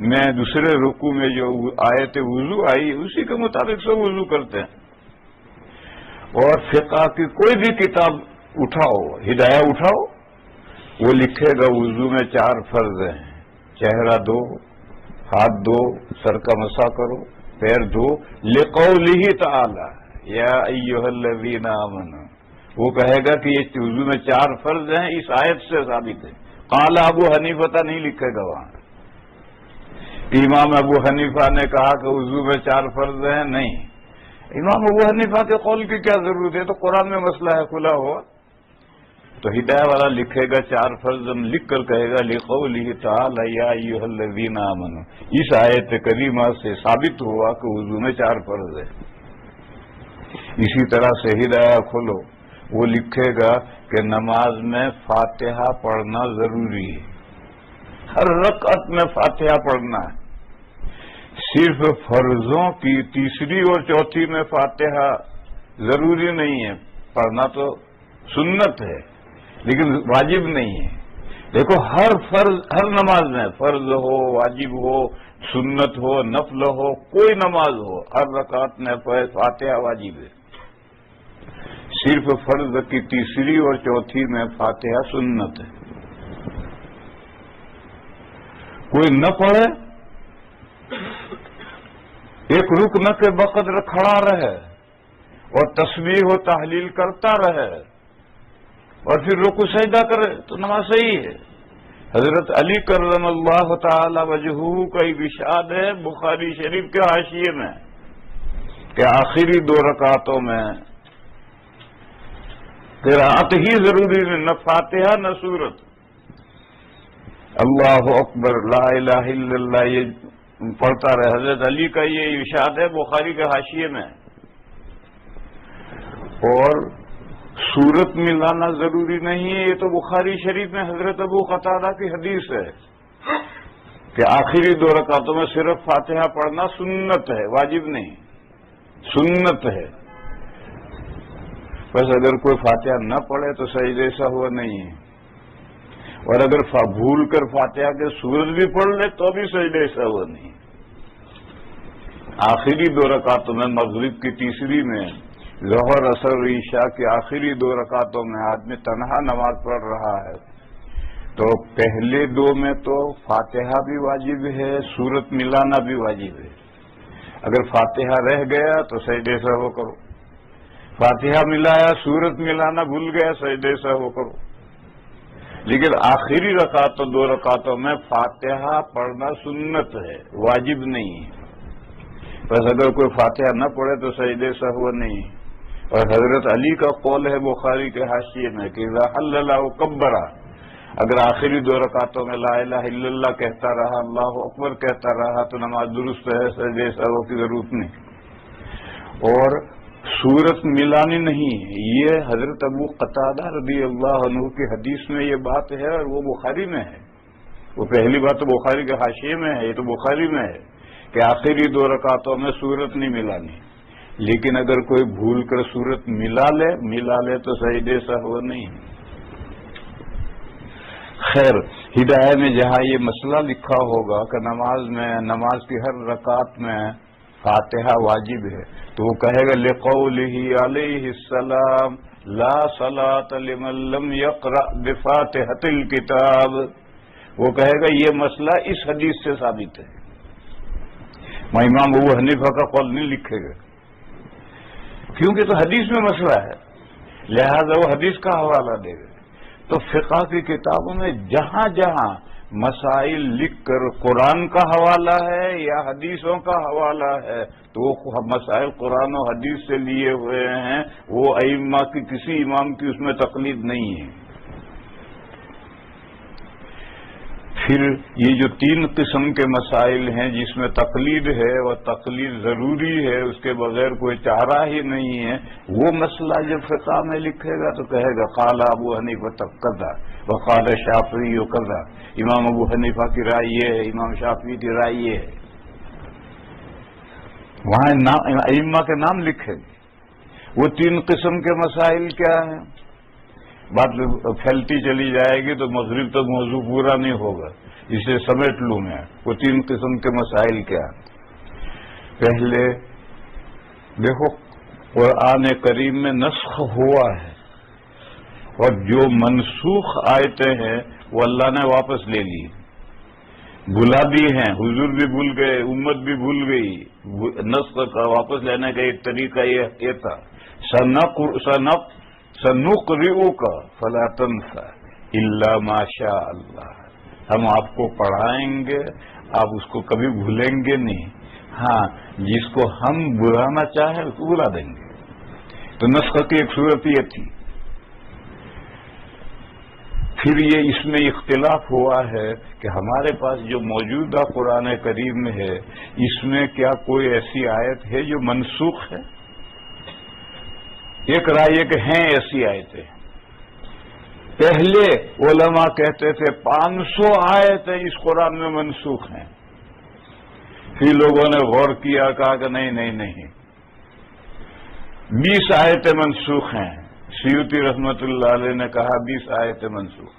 Speaker 2: میں دوسرے رکوع میں جو آیت وضو آئی اسی کے مطابق سے وضو کرتے ہیں۔ اور فقہ کی کوئی بھی کتاب اٹھاؤ، ہدایہ اٹھاؤ، وہ لکھے گا وضو میں 4 فرض ہیں، چہرہ دو، ہاتھ دو، سر کا مسح کرو، پیر دو، لقولہ تعالی یا ایھا الذین آمنوا، وہ کہے گا کہ یہ وضو میں 4 فرض ہیں، اس آیت سے ثابت ہے۔ قال ابو حنیفہ نہیں لکھے گا وہاں کہ امام ابو حنیفہ نے کہا کہ وضو میں 4 فرض ہیں، نہیں، امام ابو حنیفہ کے قول کی کیا ضرورت ہے، تو قرآن میں مسئلہ ہے کھلا ہوا۔ تو ہدایہ والا لکھے گا 4 فرض، لکھ کر کہے گا لقولہ تعالی یا ایھا الذین آمنوا، اس آیت کریمہ سے ثابت ہوا کہ وضو میں 4 فرض ہے۔ اسی طرح سے ہدایہ کھولو، وہ لکھے گا کہ نماز میں فاتحہ پڑھنا ضروری ہے، ہر رکعت میں فاتحہ پڑھنا ہے، صرف فرضوں کی تیسری اور چوتھی میں فاتحہ ضروری نہیں ہے، پڑھنا تو سنت ہے لیکن واجب نہیں ہے۔ دیکھو ہر نماز میں فرض ہو، واجب ہو، سنت ہو، نفل ہو، کوئی نماز ہو، ہر رکعت میں فاتحہ واجب ہے، صرف فرض کی تیسری اور چوتھی میں فاتحہ سنت ہے۔ کوئی نہ پڑھے، ایک رکن کے بقدر کھڑا رہے اور تسبیح و تحلیل کرتا رہے اور پھر رکوع سجدہ کرے تو نماز صحیح ہے۔ حضرت علی کرم اللہ تعالی وجہہ کا ارشاد ہے بخاری شریف کے حاشیے میں کہ آخری 2 رکعتوں میں قرأت ہی ضروری ہے، نہ فاتحہ نہ سورت۔ اللہ اکبر، لا الہ الا اللہ، یہ پڑھتا رہے۔ حضرت علی کا یہ ارشاد ہے بخاری کے حاشیے میں۔ اور سورت ملانا ضروری نہیں ہے، یہ تو بخاری شریف میں حضرت ابو قتادہ کی حدیث ہے کہ آخری 2 رکعتوں میں صرف فاتحہ پڑھنا سنت ہے، واجب نہیں، سنت ہے۔ بس اگر کوئی فاتحہ نہ پڑھے تو سجدے سہو نہیں ہے، اور اگر بھول کر فاتحہ کے سورت بھی پڑھ لے تو بھی سجدے سہو نہیں۔ آخری 2 رکعتوں میں، مغرب کی تیسری میں، ظہر عصر عشاء کی آخری 2 رکعتوں میں آدمی تنہا نماز پڑھ رہا ہے تو پہلے 2 میں تو فاتحہ بھی واجب ہے، سورت ملانا بھی واجب ہے۔ اگر فاتحہ رہ گیا تو سجدے سہو کرو، فاتحہ ملایا، سورت ملانا بھول گیا، سجدے سہو کرو۔ لیکن آخری 2 رکعتوں میں فاتحہ پڑھنا سنت ہے، واجب نہیں ہے۔ بس اگر کوئی فاتحہ نہ پڑھے تو سجدے سہو نہیں۔ اور حضرت علی کا قول ہے بخاری کے حاشیے میں کہ اذا حلل او کبر، اگر آخری 2 رکعتوں میں لا الہ الا اللہ کہتا رہا، اللہ اکبر کہتا رہا تو نماز درست ہے، سجدے سہو کی ضرورت نہیں۔ اور سورت ملانی نہیں، یہ حضرت ابو قتادہ رضی اللہ عنہ کی حدیث میں یہ بات ہے اور وہ بخاری میں ہے۔ وہ پہلی بات تو بخاری کے حاشیے میں ہے، یہ تو بخاری میں ہے کہ آخری 2 رکعتوں میں سورت نہیں ملانی، لیکن اگر کوئی بھول کر سورت ملا لے تو سجدے سہو نہیں۔ خیر، ہدایہ میں جہاں یہ مسئلہ لکھا ہوگا کہ نماز کی ہر رکعت میں فاتحہ واجب ہے تو وہ کہے گا لقولہ علیہ السلام لا صلاۃ لمن لم یقرأ بفاتحۃ الکتاب، وہ کہے گا یہ مسئلہ اس حدیث سے ثابت ہے۔ میں امام ابو حنیفہ کا قول نہیں لکھے گا کیونکہ تو حدیث میں مسئلہ ہے، لہذا وہ حدیث کا حوالہ دے گا۔ تو فقہ کی کتابوں میں جہاں جہاں مسائل لکھ کر قرآن کا حوالہ ہے یا حدیثوں کا حوالہ ہے تو وہ مسائل قرآن و حدیث سے لیے ہوئے ہیں، وہ ائمہ کی کسی امام کی اس میں تقلید نہیں ہے۔ پھر یہ جو 3 قسم کے مسائل ہیں جس میں تقلید ہے اور تقلید ضروری ہے، اس کے بغیر کوئی چارہ ہی نہیں ہے، وہ مسئلہ جب فقہ میں لکھے گا تو کہے گا قال ابو حنیفہ کذا وقال شافعی کذا، امام ابو حنیفہ کی رائے یہ ہے، امام شافعی کی رائے یہ ہے، وہاں ائمہ کے نام لکھیں گے۔ وہ 3 قسم کے مسائل کیا ہیں؟ بات پھیلتی چلی جائے گی تو مغرب تک موضوع پورا نہیں ہوگا، اسے سمیٹ لوں میں۔ وہ 3 قسم کے مسائل کیا؟ پہلے دیکھو، قرآن کریم میں نسخ ہوا ہے اور جو منسوخ آیتیں ہیں وہ اللہ نے واپس لے لی، بھلا دی ہیں، حضور بھی بھول گئے، امت بھی بھول گئی۔ نسخ کا واپس لینے کا ایک طریقہ یہ تھا، سنقرئک فلا تنسى الا ما شاء اللہ، ہم آپ کو پڑھائیں گے، آپ اس کو کبھی بھولیں گے نہیں، ہاں جس کو ہم بلانا چاہیں اس کو بلا دیں گے۔ تو نسخ کی ایک صورت یہ تھی۔ پھر یہ اس میں اختلاف ہوا ہے کہ ہمارے پاس جو موجودہ قرآن کریم میں ہے، اس میں کیا کوئی ایسی آیت ہے جو منسوخ ہے؟ ایک رائے یہ کہ ہیں ایسی آیتیں۔ پہلے علماء کہتے تھے 500 آیتیں اس قرآن میں منسوخ ہیں، پھر لوگوں نے غور کیا، کہا کہ نہیں 20 آیتیں منسوخ ہیں۔ سیوطی رحمت اللہ علیہ نے کہا 20 آیتیں منسوخ۔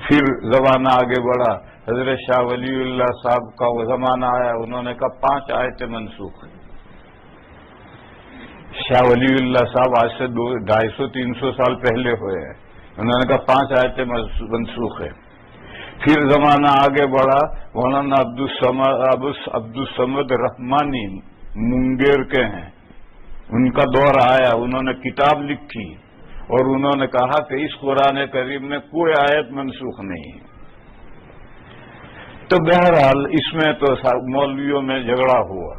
Speaker 2: پھر زمانہ آگے بڑھا، حضرت شاہ ولی اللہ صاحب کا وہ زمانہ آیا، انہوں نے کہا 5 آیتیں منسوخ ہیں۔ شاہ ولی اللہ صاحب آج سے 250-300 سال پہلے ہوئے ہیں، انہوں نے کہا 5 آیتیں منسوخ ہیں۔ پھر زمانہ آگے بڑھا، مولانا عبدالصمد رحمانی منگیر کے ہیں، ان کا دور آیا، انہوں نے کتاب لکھی اور انہوں نے کہا کہ اس قرآن کریم میں کوئی آیت منسوخ نہیں ہے۔ تو بہرحال اس میں تو مولویوں میں جھگڑا ہوا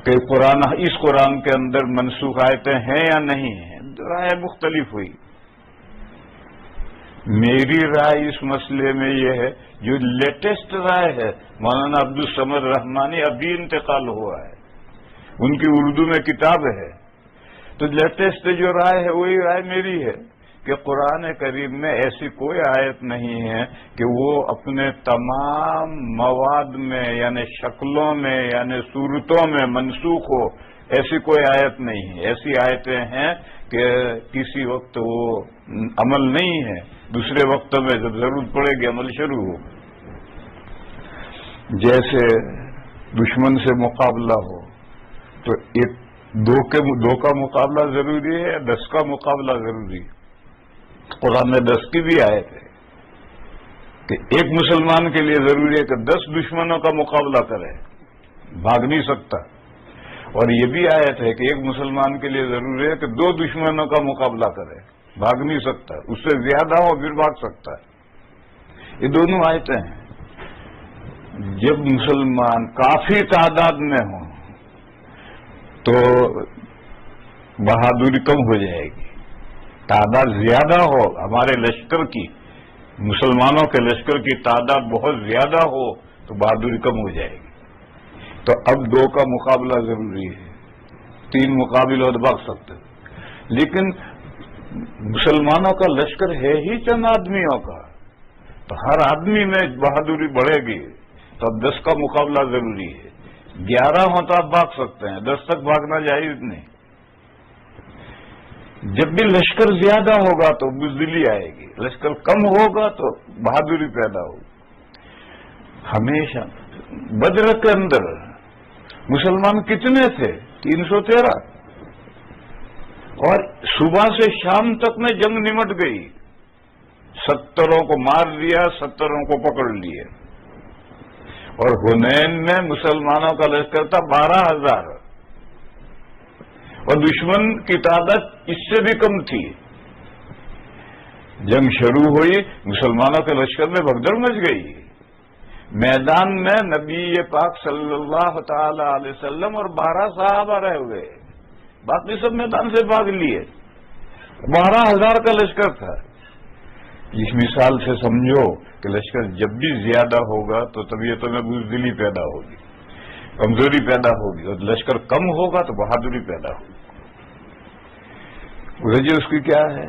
Speaker 2: کہ اس قرآن کے اندر منسوخ آیتیں ہیں یا نہیں ہیں، رائے مختلف ہوئی۔ میری رائے اس مسئلے میں یہ ہے، جو لیٹسٹ رائے ہے، مولانا عبدالصمد رحمانی ابھی انتقال ہوا ہے، ان کی اردو میں کتاب ہے، تو لیٹسٹ جو رائے ہے وہی رائے میری ہے کہ قرآن کریم میں ایسی کوئی آیت نہیں ہے کہ وہ اپنے تمام مواد میں یعنی شکلوں میں یعنی صورتوں میں منسوخ ہو، ایسی کوئی آیت نہیں ہے۔ ایسی آیتیں ہیں کہ کسی وقت وہ عمل نہیں ہے، دوسرے وقتوں میں جب ضرورت پڑے گی عمل شروع ہو۔ جیسے دشمن سے مقابلہ ہو تو ایک دو کا مقابلہ ضروری ہے یا 10 کا مقابلہ ضروری ہے؟ قرآن میں 10 کی بھی آیت ہے کہ ایک مسلمان کے لیے ضروری ہے کہ 10 دشمنوں کا مقابلہ کرے، بھاگ نہیں سکتا، اور یہ بھی آیت ہے کہ ایک مسلمان کے لیے ضروری ہے کہ 2 دشمنوں کا مقابلہ کرے، بھاگ نہیں سکتا، اس سے زیادہ ہو پھر بھاگ سکتا ہے۔ یہ دونوں آیتیں ہیں۔ جب مسلمان کافی تعداد میں ہوں تو بہادری کم ہو جائے گی، تعداد زیادہ ہو، ہمارے لشکر کی، مسلمانوں کے لشکر کی تعداد بہت زیادہ ہو تو بہادری کم ہو جائے گی۔ تو اب 2 کا مقابلہ ضروری ہے، 3 مقابل ہو تو بھاگ سکتے، لیکن مسلمانوں کا لشکر ہے ہی چند آدمیوں کا، تو ہر آدمی میں بہادری بڑھے گی، تو اب 10 کا مقابلہ ضروری ہے۔ 11 ہو تو آپ بھاگ سکتے ہیں، 10 تک بھاگنا جائز نہیں۔ جب بھی لشکر زیادہ ہوگا تو بزدلی آئے گی، لشکر کم ہوگا تو بہادری پیدا ہوگی۔ ہمیشہ بدر کے اندر مسلمان کتنے تھے؟ 313، اور صبح سے شام تک میں جنگ نمٹ گئی، 70 کو مار دیا، 70 کو پکڑ لیے، اور حنین میں مسلمانوں کا لشکر تھا 12,000 اور دشمن کی تعداد اس سے بھی کم تھی۔ جنگ شروع ہوئی، مسلمانوں کے لشکر میں بھگدڑ مچ گئی، میدان میں نبی پاک صلی اللہ تعالی علیہ وسلم اور 12 صحابہ رہ ہوئے، باقی سب میدان سے بھاگ لیے، 12,000 کا لشکر تھا۔ اس مثال سے سمجھو کہ لشکر جب بھی زیادہ ہوگا تو طبیعتوں میں بزدلی پیدا ہوگی، کمزوری پیدا ہوگی، اور لشکر کم ہوگا تو بہادری پیدا ہوگی۔ وجہ اس کی کیا ہے؟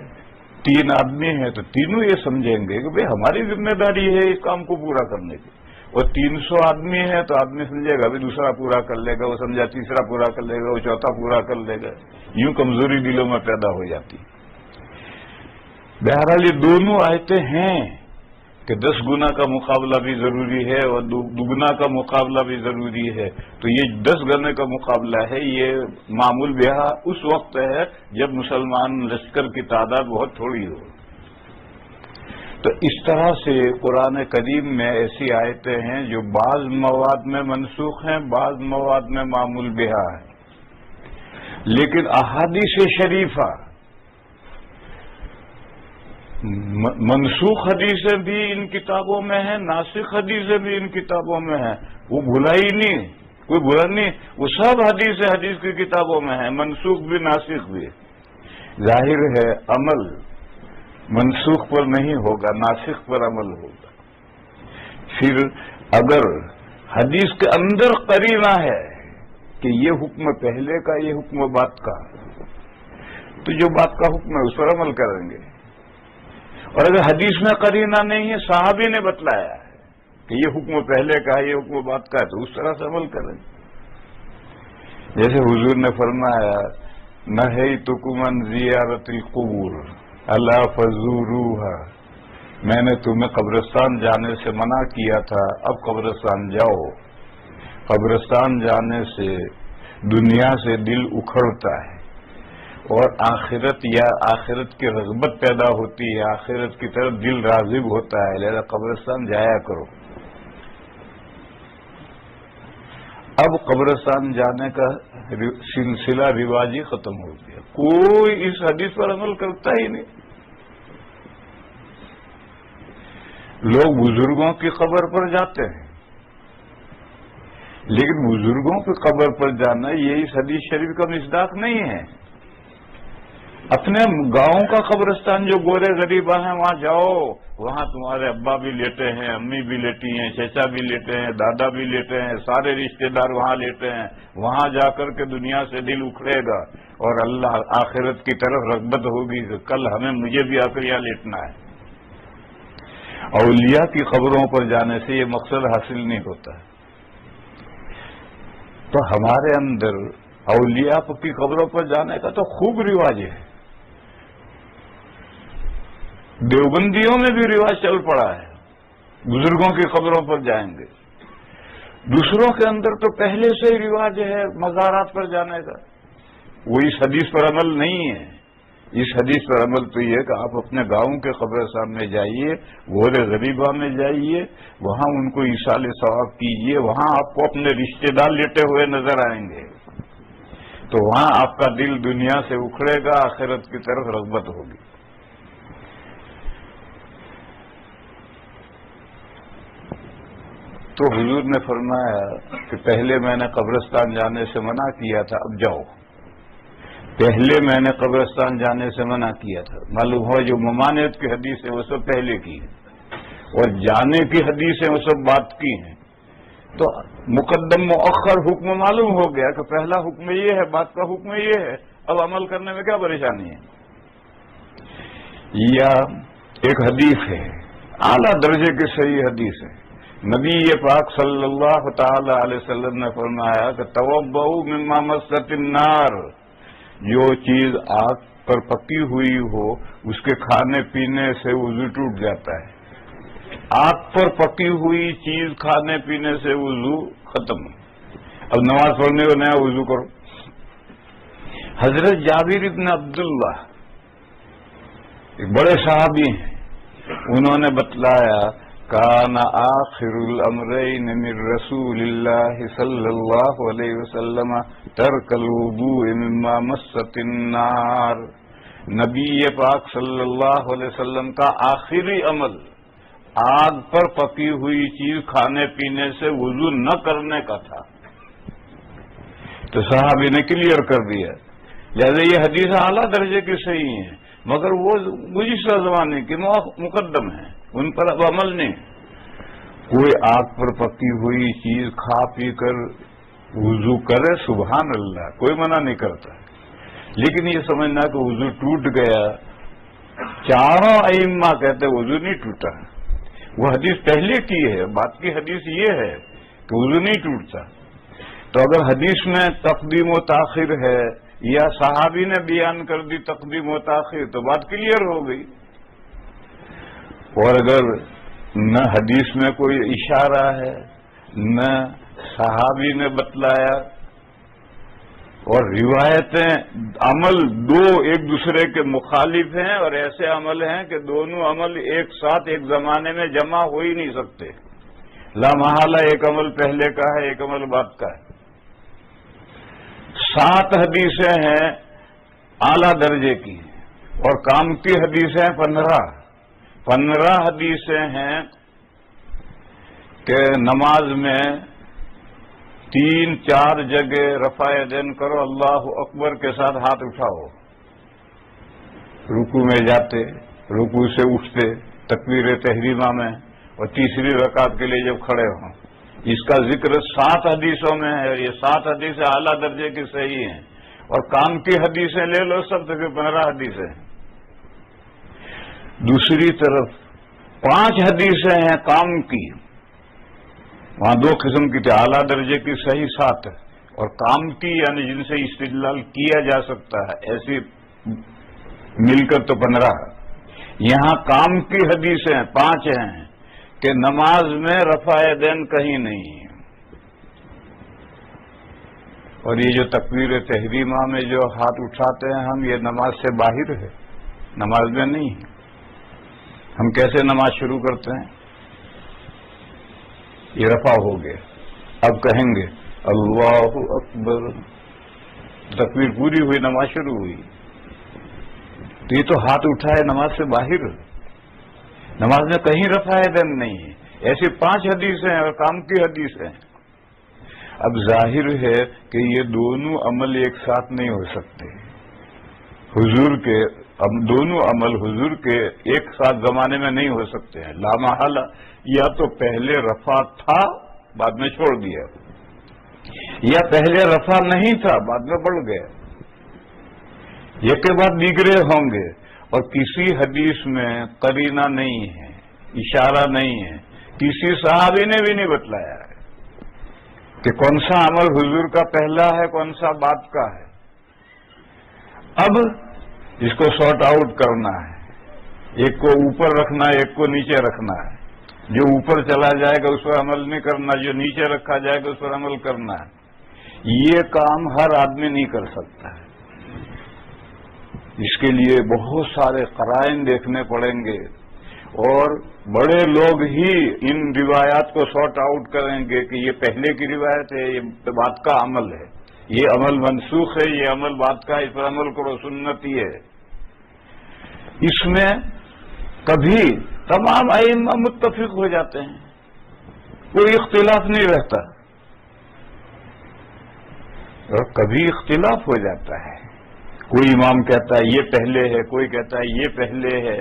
Speaker 2: 3 آدمی ہیں تو تینوں یہ سمجھیں گے کہ بھئی ہماری ذمہ داری ہے اس کام کو پورا کرنے کی، اور 300 آدمی ہیں تو آدمی سمجھے گا بھی دوسرا پورا کر لے گا، وہ سمجھا تیسرا پورا کر لے گا، وہ چوتھا پورا کر لے گا، یوں کمزوری دلوں میں پیدا ہو جاتی۔ بہرحال یہ دونوں آیتیں ہیں کہ 10 گنا کا مقابلہ بھی ضروری ہے اور دگنا کا مقابلہ بھی ضروری ہے، تو یہ 10 گنے کا مقابلہ ہے، یہ معمول بہا اس وقت ہے جب مسلمان لشکر کی تعداد بہت تھوڑی ہو۔ تو اس طرح سے قرآن کریم میں ایسی آیتیں ہیں جو بعض مواد میں منسوخ ہیں، بعض مواد میں معمول بہا ہے، لیکن احادیث شریفہ منسوخ حدیثیں بھی ان کتابوں میں ہیں، ناسخ حدیثیں بھی ان کتابوں میں ہیں، وہ بھلائی نہیں، کوئی برا نہیں، وہ سب حدیث کی کتابوں میں ہیں، منسوخ بھی ناسخ بھی۔ ظاہر ہے عمل منسوخ پر نہیں ہوگا، ناسخ پر عمل ہوگا۔ پھر اگر حدیث کے اندر قرینہ ہے کہ یہ حکم پہلے کا، یہ حکم بعد کا، تو جو بعد کا حکم ہے اس پر عمل کریں گے، اور اگر حدیث میں قرینہ نہیں ہے، صحابی نے بتلایا ہے کہ یہ حکم پہلے کا ہے، یہ حکم بعد کا ہے، تو اس طرح سے عمل کریں گے۔ جیسے حضور نے فرمایا نہیتکم عن زیارت القبور الا فزوروها، میں نے تمہیں قبرستان جانے سے منع کیا تھا، اب قبرستان جاؤ۔ قبرستان جانے سے دنیا سے دل اکھڑتا ہے اور آخرت یا آخرت کی رغبت پیدا ہوتی ہے، آخرت کی طرف دل راغب ہوتا ہے، لہذا قبرستان جایا کرو۔ اب قبرستان جانے کا سلسلہ رواج ہی ختم ہو گیا، کوئی اس حدیث پر عمل کرتا ہی نہیں۔ لوگ بزرگوں کی قبر پر جاتے ہیں، لیکن بزرگوں کی قبر پر جانا یہ اس حدیث شریف کا مصداق نہیں ہے۔ اپنے گاؤں کا قبرستان جو گورے غریبہ ہیں وہاں جاؤ، وہاں تمہارے ابا بھی لیٹے ہیں، امی بھی لیٹی ہیں، چچا بھی لیٹے ہیں، دادا بھی لیٹے ہیں، سارے رشتہ دار وہاں لیٹے ہیں، وہاں جا کر کے دنیا سے دل اکھڑے گا اور اللہ آخرت کی طرف رغبت ہوگی کہ کل مجھے بھی آ کر یہاں لیٹنا ہے۔ اولیاء کی قبروں پر جانے سے یہ مقصد حاصل نہیں ہوتا ہے۔ تو ہمارے اندر اولیاء کی قبروں پر جانے کا تو خوب رواج ہے، دیوبندیوں میں بھی رواج چل پڑا ہے، بزرگوں کی قبروں پر جائیں گے۔ دوسروں کے اندر تو پہلے سے ہی رواج ہے مزارات پر جانے کا، وہ اس حدیث پر عمل نہیں ہے۔ اس حدیث پر عمل تو یہ کہ آپ اپنے گاؤں کے قبرستان میں جائیے، گھور غریبہ میں جائیے، وہاں ان کو ایصال ثواب کیجیے، وہاں آپ کو اپنے رشتہ دار لیٹے ہوئے نظر آئیں گے، تو وہاں آپ کا دل دنیا سے اکھڑے گا، آخرت کی طرف رغبت ہوگی۔ تو حضور نے فرمایا کہ پہلے میں نے قبرستان جانے سے منع کیا تھا، اب جاؤ۔ پہلے میں نے قبرستان جانے سے منع کیا تھا، معلوم ہوا جو ممانعت کی حدیث ہے وہ سب پہلے کی ہیں اور جانے کی حدیث ہے وہ سب بات کی ہیں۔ تو مقدم مؤخر حکم معلوم ہو گیا کہ پہلا حکم یہ ہے، بات کا حکم یہ ہے، اب عمل کرنے میں کیا پریشانی ہے۔ یا ایک حدیث ہے، اعلیٰ درجے کی صحیح حدیث ہے، نبی پاک صلی اللہ تعالی علیہ وسلم نے فرمایا کہ توضؤ مما مست النار، جو چیز آگ پر پکی ہوئی ہو اس کے کھانے پینے سے وضو ٹوٹ جاتا ہے۔ آگ پر پکی ہوئی چیز کھانے پینے سے وضو ختم۔ اب نماز پڑھنے کو نیا وضو کرو۔ حضرت جابر بن عبداللہ ایک بڑے صحابی ہیں، انہوں نے بتلایا کان آخر الامرین من رسول اللہ صلی اللہ علیہ وسلم ترک الوضوء مما مست النار، نبی پاک صلی اللہ علیہ وسلم کا آخری عمل آگ پر پکی ہوئی چیز کھانے پینے سے وضو نہ کرنے کا تھا۔ تو صحابی نے کلیئر کر دیا، لہذا یہ حدیث اعلیٰ درجے کی صحیح ہیں، مگر وہ گزشتہ زمانے کی مقدم ہیں، ان پر اب عمل نہیں۔ کوئی آگ پر پکی ہوئی چیز کھا پی کر وضو کرے، سبحان اللہ، کوئی منع نہیں کرتا، لیکن یہ سمجھنا کہ وضو ٹوٹ گیا، چاروں ائمہ کہتے وضو نہیں ٹوٹا، وہ حدیث پہلے کی ہے، بات کی حدیث یہ ہے کہ وضو نہیں ٹوٹتا۔ تو اگر حدیث میں تقدیم و تاخیر ہے یا صحابی نے بیان کر دی تقدیم و تاخیر تو بات کلیئر ہو گئی۔ اور اگر نہ حدیث میں کوئی اشارہ ہے، نہ صحابی نے بتلایا، اور روایتیں عمل دو ایک دوسرے کے مخالف ہیں، اور ایسے عمل ہیں کہ دونوں عمل ایک ساتھ ایک زمانے میں جمع ہو ہی نہیں سکتے۔ لا محالہ ایک عمل پہلے کا ہے، ایک عمل بعد کا ہے۔ 7 حدیثیں ہیں اعلیٰ درجے کی، اور کام کی حدیثیں 15 حدیثیں ہیں کہ نماز میں 3-4 جگہ رفع یدین کرو، اللہ اکبر کے ساتھ ہاتھ اٹھاؤ، رکوع میں جاتے، رکوع سے اٹھتے، تکبیر تحریمہ میں، اور تیسری رکعت کے لیے جب کھڑے ہوں۔ اس کا ذکر 7 حدیثوں میں ہے، اور یہ 7 حدیثیں اعلیٰ درجے کی صحیح ہیں، اور کام کی حدیثیں لے لو سب تو پھر 15 حدیثیں ہیں۔ دوسری طرف 5 حدیثیں ہیں کام کی، وہاں 2 قسم کی تھی، اعلیٰ درجے کی صحیح 7 اور کام کی یعنی جن سے استدلال کیا جا سکتا ہے، ایسی مل کر تو 15۔ یہاں کام کی حدیثیں 5 ہیں کہ نماز میں رفع یدین کہیں نہیں ہے، اور یہ جو تکبیر تحریمہ میں جو ہاتھ اٹھاتے ہیں ہم، یہ نماز سے باہر ہے، نماز میں نہیں ہے۔ ہم کیسے نماز شروع کرتے ہیں؟ یہ رفع ہو گیا، اب کہیں گے اللہ اکبر، تکبیر پوری ہوئی، نماز شروع ہوئی۔ تو یہ تو ہاتھ اٹھائے، نماز سے باہر، نماز میں کہیں رفع یدین نہیں ہے۔ ایسی 5 حدیثیں اور کام کی حدیثیں۔ اب ظاہر ہے کہ یہ دونوں عمل ایک ساتھ نہیں ہو سکتے، حضور کے دونوں عمل حضور کے ایک ساتھ زمانے میں نہیں ہو سکتے ہیں۔ لا محالہ یا تو پہلے رفع تھا بعد میں چھوڑ دیا، یا پہلے رفع نہیں تھا بعد میں بڑھ گیا، یہ کے بعد دیگرے ہوں گے، اور کسی حدیث میں قرینہ نہیں ہے، اشارہ نہیں ہے، کسی صحابی نے بھی نہیں بتلایا ہے کہ کون سا عمل حضور کا پہلا ہے کون سا بعد کا ہے۔ اب اس کو سارٹ آؤٹ کرنا ہے، ایک کو اوپر رکھنا ہے، ایک کو نیچے رکھنا ہے۔ جو اوپر چلا جائے گا اس پر عمل نہیں کرنا، جو نیچے رکھا جائے گا اس پر عمل کرنا ہے۔ یہ کام ہر آدمی نہیں کر سکتا ہے، اس کے لیے بہت سارے قرائن دیکھنے پڑیں گے، اور بڑے لوگ ہی ان روایات کو سارٹ آؤٹ کریں گے کہ یہ پہلے کی روایت ہے، یہ بعد کا عمل ہے، یہ عمل منسوخ ہے، یہ عمل بعد کا، اس پر عمل کرو، سنت ہی ہے۔ اس میں کبھی تمام ائمہ متفق ہو جاتے ہیں، کوئی اختلاف نہیں رہتا، اور کبھی اختلاف ہو جاتا ہے، کوئی امام کہتا ہے یہ پہلے ہے، کوئی کہتا ہے یہ پہلے ہے۔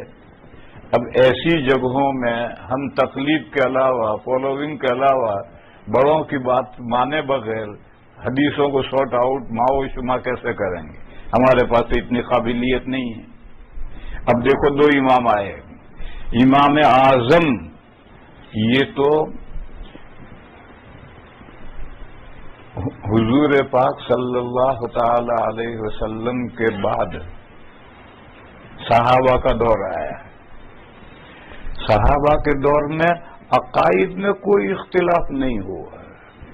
Speaker 2: اب ایسی جگہوں میں ہم تقلید کے علاوہ، فالوئنگ کے علاوہ، بڑوں کی بات مانے بغیر حدیثوں کو سارٹ آؤٹ ماؤ شما کیسے کریں گے؟ ہمارے پاس اتنی قابلیت نہیں ہے۔ اب دیکھو 2 امام آئے، امام اعظم یہ تو حضور پاک صلی اللہ تعالی علیہ وسلم کے بعد صحابہ کا دور آیا، صحابہ کے دور میں عقائد میں کوئی اختلاف نہیں ہوا،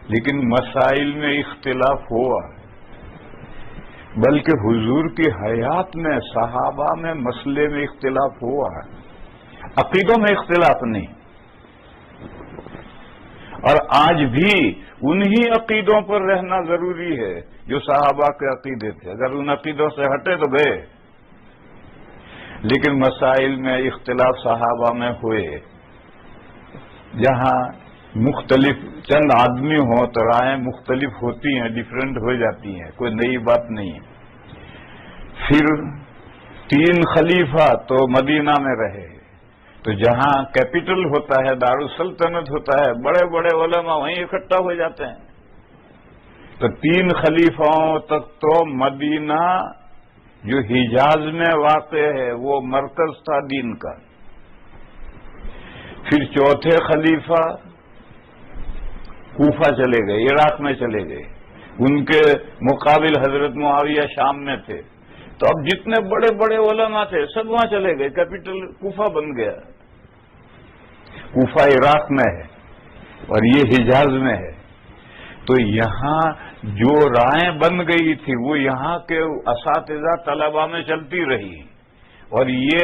Speaker 2: لیکن مسائل میں اختلاف ہوا، بلکہ حضور کی حیات میں صحابہ میں مسئلے میں اختلاف ہوا، عقیدوں میں اختلاف نہیں۔ اور آج بھی انہی عقیدوں پر رہنا ضروری ہے جو صحابہ کے عقیدے تھے، اگر ان عقیدوں سے ہٹے تو گئے۔ لیکن مسائل میں اختلاف صحابہ میں ہوئے، جہاں مختلف چند آدمی ہوں تو رائیں مختلف ہوتی ہیں، ڈفرینٹ ہو جاتی ہیں، کوئی نئی بات نہیں ہے۔ پھر 3 خلیفہ تو مدینہ میں رہے، تو جہاں کیپٹل ہوتا ہے، دارالسلطنت ہوتا ہے، بڑے بڑے علماء وہیں اکٹھا ہو جاتے ہیں۔ تو 3 خلیفاؤں تک تو مدینہ جو حجاز میں واقع ہے وہ مرکز تھا دین کا۔ پھر 4تھے خلیفہ کوفہ چلے گئے، عراق میں چلے گئے، ان کے مقابل حضرت معاویہ شام میں تھے، تو اب جتنے بڑے بڑے علماء تھے سب وہاں چلے گئے، کیپٹل کوفہ بن گیا۔ کوفہ عراق میں ہے اور یہ حجاز میں ہے. تو یہاں جو رائے بن گئی تھی وہ یہاں کے اساتذہ طلباء میں چلتی رہی اور یہ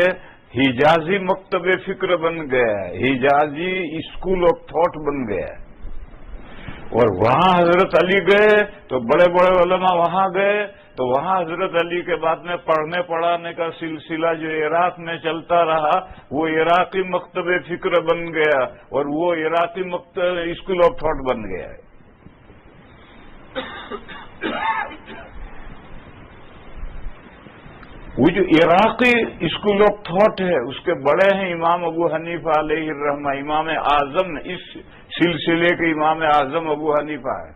Speaker 2: حجازی مکتب فکر بن گیا، حجازی اسکول آف تھاٹ بن گیا. اور وہاں حضرت علی گئے تو بڑے بڑے علماء وہاں گئے تو وہاں حضرت علی کے بعد میں پڑھنے پڑھانے کا سلسلہ جو عراق میں چلتا رہا وہ عراقی مکتب فکر بن گیا اور وہ عراقی مکتب اسکول آف تھاٹ بن گیا ہے. وہ جو عراقی اسکول آف تھاٹ ہے اس کے بڑے ہیں امام ابو حنیفہ علیہ الرحمہ، امام اعظم، اس سلسلے کے امام اعظم ابو حنیفہ ہے.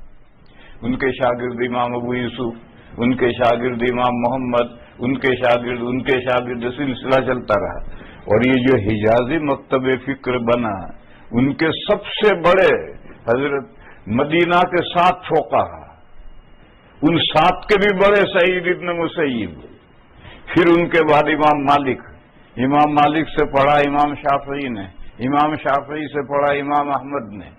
Speaker 2: ان کے شاگرد امام ابو یوسف، ان کے شاگرد امام محمد، ان کے شاگرد سلسلہ چلتا رہا. اور یہ جو حجازی مکتب فکر بنا ان کے سب سے بڑے حضرت مدینہ کے 7 فقہا، ان 7 کے بھی بڑے سعید ابن مسیب. پھر ان کے بعد امام مالک سے پڑھا امام شافعی نے، امام شافعی سے پڑھا امام احمد نے.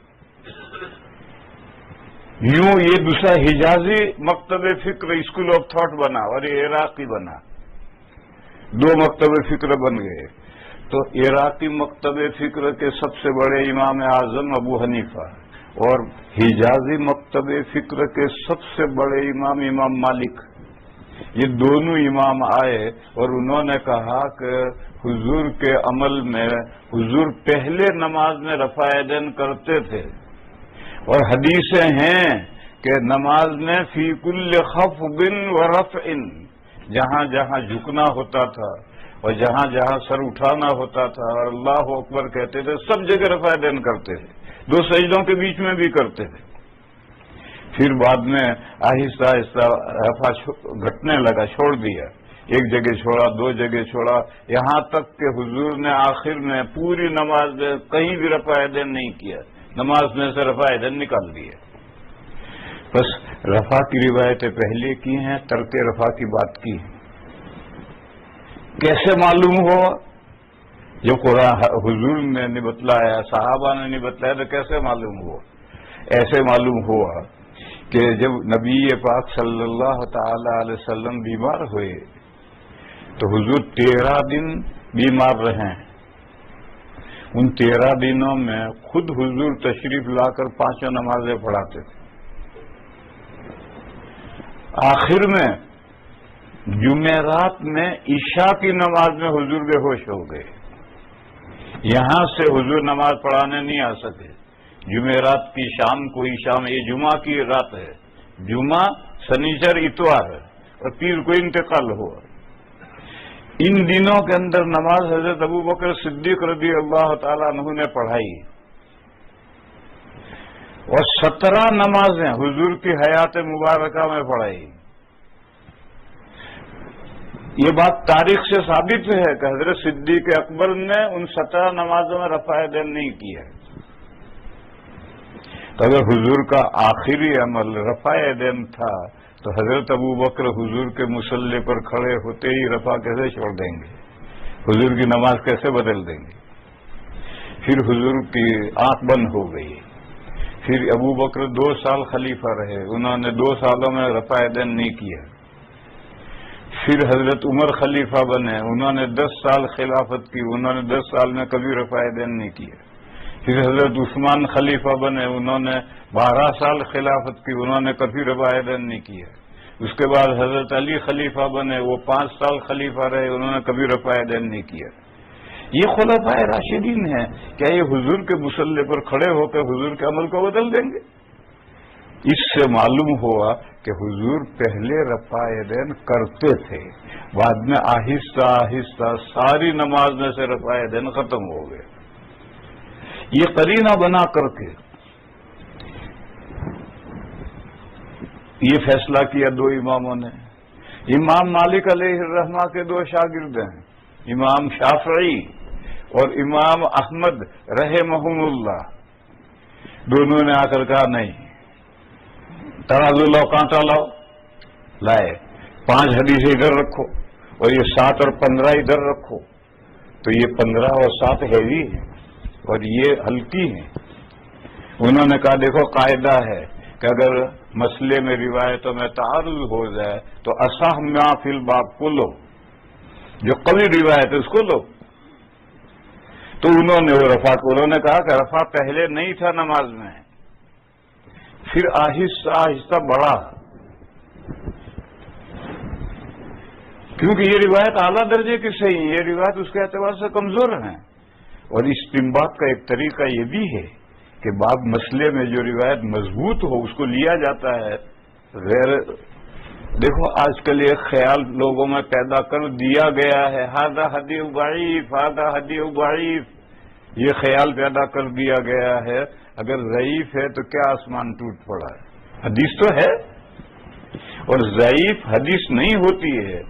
Speaker 2: یوں یہ دوسرا حجازی مکتب فکر اسکول آف تھاٹ بنا اور یہ عراقی بنا. 2 مکتب فکر بن گئے. تو عراقی مکتب فکر کے سب سے بڑے امام اعظم ابو حنیفہ اور حجازی مکتب فکر کے سب سے بڑے امام مالک، یہ دونوں امام آئے اور انہوں نے کہا کہ حضور کے عمل میں حضور پہلے نماز میں رفع یدین کرتے تھے اور حدیثیں ہیں کہ نماز میں فی کل خفض و رفع، جہاں جہاں جھکنا ہوتا تھا اور جہاں جہاں سر اٹھانا ہوتا تھا اور اللہ اکبر کہتے تھے سب جگہ رفع یدین کرتے تھے، 2 سجدوں کے بیچ میں بھی کرتے تھے. پھر بعد میں آہستہ آہستہ رفع گھٹنے لگا، چھوڑ دیا، 1 جگہ چھوڑا، 2 جگہ چھوڑا، یہاں تک کہ حضور نے آخر میں پوری نماز میں کہیں بھی رفع یدین نہیں کیا، نماز میں سے رفع یدین نکال دیا. بس رفع کی روایتیں پہلے کی ہیں، ترک رفع کی بات کی ہے. کیسے معلوم ہوا؟ جو قرآن حضور نے نہیں بتلایا، صحابہ نے نہیں بتلایا، تو کیسے معلوم ہوا؟ ایسے معلوم ہوا کہ جب نبی پاک صلی اللہ تعالی علیہ وسلم بیمار ہوئے تو حضور 13 دن بیمار رہے. ان 13 دنوں میں خود حضور تشریف لا کر 5 نمازیں پڑھاتے تھے. آخر میں جمعرات میں عشاء کی نماز میں حضور بے ہوش ہو گئے. یہاں سے حضور نماز پڑھانے نہیں آ سکے. جمعرات کی شام کو عشاء میں، یہ جمعہ کی رات ہے، جمعہ سنیچر اتوار ہے اور پیر کو انتقال ہوا. ان دنوں کے اندر نماز حضرت ابو بکر صدیق رضی اللہ تعالیٰ عنہ نے پڑھائی اور 17 نمازیں حضور کی حیات مبارکہ میں پڑھائی. یہ بات تاریخ سے ثابت ہے کہ حضرت صدیق اکبر نے ان 17 نمازوں میں رفع یدین نہیں کیا. تو اگر حضور کا آخری عمل رفع یدین تھا تو حضرت ابو بکر حضور کے مصلی پر کھڑے ہوتے ہی رفع کیسے چھوڑ دیں گے؟ حضور کی نماز کیسے بدل دیں گے؟ پھر حضور کی آنکھ بند ہو گئی. پھر ابو بکر 2 سال خلیفہ رہے، انہوں نے 2 سالوں میں رفع یدین نہیں کیا. پھر حضرت عمر خلیفہ بنے، انہوں نے 10 سال خلافت کی، انہوں نے 10 سال میں کبھی رفع یدین نہیں کیا. پھر حضرت عثمان خلیفہ بنے، انہوں نے 12 سال خلافت کی، انہوں نے کبھی رفع یدین نہیں کیا. اس کے بعد حضرت علی خلیفہ بنے، وہ 5 سال خلیفہ رہے، انہوں نے کبھی رفع یدین نہیں کیا. یہ خلفائے راشدین ہیں. کیا یہ حضور کے مصلی پر کھڑے ہو کے حضور کے عمل کو بدل دیں گے؟ اس سے معلوم ہوا کہ حضور پہلے رفع یدین کرتے تھے، بعد میں آہستہ آہستہ ساری نماز میں سے رفع یدین ختم ہو گئے. یہ قرینہ بنا کر کے یہ فیصلہ کیا 2 اماموں نے. امام مالک علیہ الرحمہ کے 2 شاگرد ہیں، امام شافعی اور امام احمد رحمہم اللہ. دونوں نے آ کر کہا نہیں، ترازو لاؤ، کانٹا لاؤ، لائے. 5 حدیثیں ادھر رکھو اور یہ 7 اور 15 ادھر رکھو. تو یہ 15 اور 7 ہیوی ہیں اور یہ ہلکی ہیں. انہوں نے کہا دیکھو قاعدہ ہے کہ اگر مسئلے میں روایتوں میں تعارض ہو جائے تو اصح ما فی الباب کو لو، جو قوی روایت ہے اس کو لو. تو انہوں نے کہا کہ رفع پہلے نہیں تھا نماز میں، پھر آہستہ آہستہ بڑھا، کیونکہ یہ روایت اعلیٰ درجے کی صحیح ہے، یہ روایت اس کے اعتبار سے کمزور ہے. اور استنباط کا ایک طریقہ یہ بھی ہے کہ بعض مسئلے میں جو روایت مضبوط ہو اس کو لیا جاتا ہے. دیکھو آج کل ایک خیال لوگوں میں پیدا کر دیا گیا ہے، ھذا حدیث ضعیف، ھذا حدیث ضعیف، یہ خیال پیدا کر دیا گیا ہے. اگر ضعیف ہے تو کیا آسمان ٹوٹ پڑا ہے؟ حدیث تو ہے. اور ضعیف حدیث نہیں ہوتی ہے،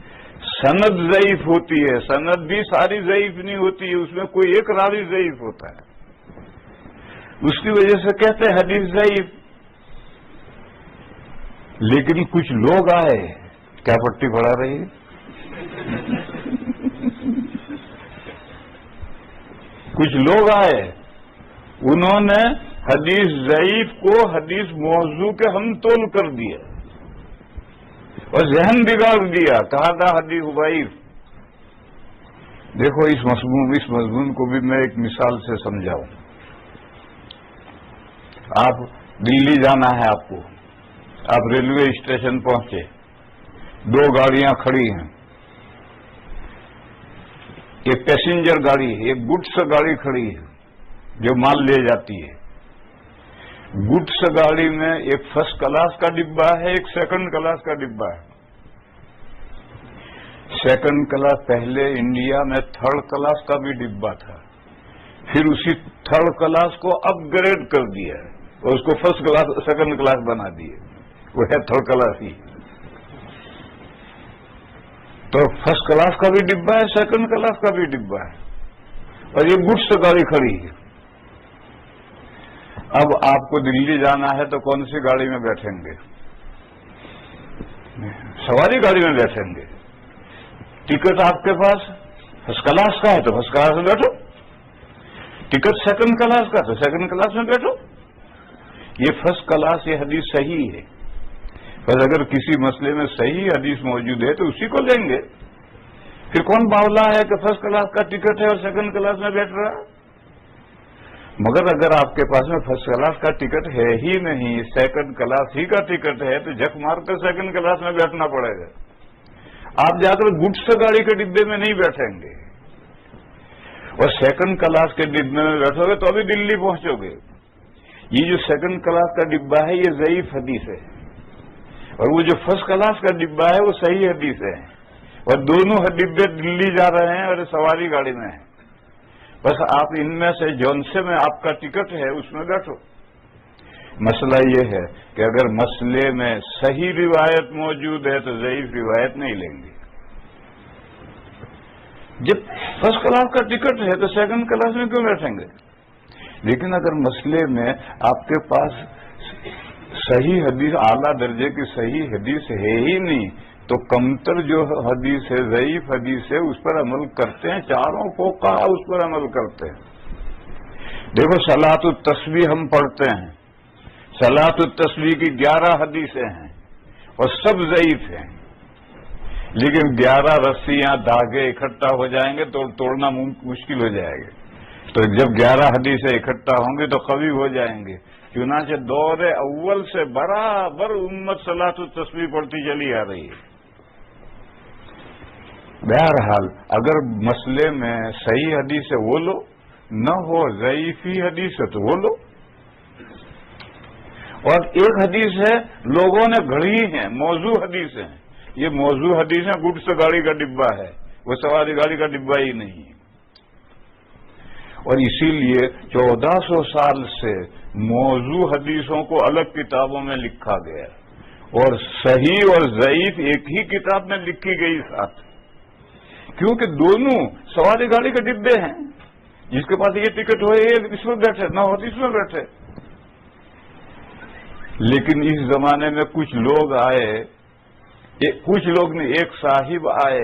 Speaker 2: سند ضعیف ہوتی ہے. سند بھی ساری ضعیف نہیں ہوتی ہے، اس میں کوئی ایک راوی ضعیف ہوتا ہے، اس کی وجہ سے کہتے ہیں حدیث ضعیف. لیکن کچھ لوگ آئے، کیا پٹی پڑھا رہی ہے؟ کچھ لوگ آئے، انہوں نے حدیث ضعیف کو حدیث موضوع کے ہم تول کر دیا اور ذہن بگاڑ دیا، کہا تھا حدیث ضعیف. دیکھو اس مضمون کو بھی میں ایک مثال سے سمجھاؤں. آپ دلی جانا ہے، آپ کو، آپ ریلوے اسٹیشن پہنچے، دو گاڑیاں کھڑی ہیں، ایک پیسنجر گاڑی ہے، ایک گڈس گاڑی کھڑی ہے جو مال لے جاتی ہے. گڈس گاڑی میں ایک فرسٹ کلاس کا ڈبہ ہے، ایک سیکنڈ کلاس کا ڈبہ ہے. سیکنڈ کلاس پہلے انڈیا میں تھرڈ کلاس کا بھی ڈبہ تھا، پھر اسی تھرڈ کلاس کو اپ گریڈ کر دیا اور اس کو فرسٹ کلاس سیکنڈ کلاس بنا دیے، وہ ہے تھرڈ کلاس ہی. تو فرسٹ کلاس کا بھی ڈبہ ہے، سیکنڈ کلاس کا بھی ڈبہ ہے، اور یہ گڈس گاڑی کھڑی ہے. اب آپ کو دلی جانا ہے تو کون سی گاڑی میں بیٹھیں گے؟ سواری گاڑی میں بیٹھیں گے. ٹکٹ آپ کے پاس فرسٹ کلاس کا ہے تو فرسٹ کلاس میں بیٹھو، ٹکٹ سیکنڈ کلاس کا تو سیکنڈ کلاس میں بیٹھو. یہ فرسٹ کلاس یہ حدیث صحیح ہے، بس اگر کسی مسئلے میں صحیح حدیث موجود ہے تو اسی کو لیں گے. پھر کون باولا ہے کہ فرسٹ کلاس کا ٹکٹ ہے اور سیکنڈ کلاس میں بیٹھ رہا؟ مگر اگر آپ کے پاس میں فرسٹ کلاس کا ٹکٹ ہے ہی نہیں، سیکنڈ کلاس ہی کا ٹکٹ ہے تو جھک مار کر سیکنڈ کلاس میں بیٹھنا پڑے گا. آپ جا کر گڈس گاڑی کے ڈبے میں نہیں بیٹھیں گے، اور سیکنڈ کلاس کے ڈبے میں بیٹھو گے تو ابھی دلی پہنچو گے. یہ جو سیکنڈ کلاس کا ڈبہ ہے یہ ضعیف حدیث ہے، اور وہ جو فرسٹ کلاس کا ڈبہ ہے وہ صحیح حدیث ہے، اور دونوں ڈبے دلی جا رہے ہیں اور سواری گاڑی میں ہیں. بس آپ ان میں سے جون سے میں آپ کا ٹکٹ ہے اس میں بیٹھو. مسئلہ یہ ہے کہ اگر مسئلے میں صحیح روایت موجود ہے تو ضعیف روایت نہیں لیں گے. جب فرسٹ کلاس کا ٹکٹ ہے تو سیکنڈ کلاس میں کیوں بیٹھیں گے؟ لیکن اگر مسئلے میں آپ کے پاس صحیح حدیث، اعلیٰ درجے کی صحیح حدیث ہے ہی نہیں، تو کمتر جو حدیث ہے، ضعیف حدیث ہے، اس پر عمل کرتے ہیں. چاروں فقہا اس پر عمل کرتے ہیں. دیکھو صلاۃ التسبیح ہم پڑھتے ہیں، صلاۃ التسبیح کی 11 حدیثیں ہیں اور سب ضعیف ہیں، لیکن 11 رسیاں دھاگے اکٹھا ہو جائیں گے تو توڑنا مشکل ہو جائے گا. تو جب 11 حدیثیں اکٹھا ہوں گے تو قوی ہو جائیں گے. چنانچہ دور اول سے برابر امت صلاۃ التسبیح پڑھتی چلی آ رہی ہے. بہرحال اگر مسئلے میں صحیح حدیث ہے وہ لو، نہ ہو ضعیفی حدیث ہے تو وہ لو. اور ایک حدیث ہے لوگوں نے گھڑی ہیں، موضوع حدیث ہیں. یہ موضوع حدیث ہے، گڈس گاڑی کا ڈبہ ہے، وہ سواری گاڑی کا ڈبہ ہی نہیں ہے. اور اسی لیے 1400 سال سے موضوع حدیثوں کو الگ کتابوں میں لکھا گیا، اور صحیح اور ضعیف ایک ہی کتاب میں لکھی گئی ساتھ، کیونکہ دونوں سواری گاڑی کے ڈبے ہیں. جس کے پاس یہ ٹکٹ ہو یہ اس میں بیٹھے، نہ ہو تو اس میں بیٹھے. لیکن اس زمانے میں کچھ لوگ آئے، کچھ لوگ نے ایک صاحب آئے،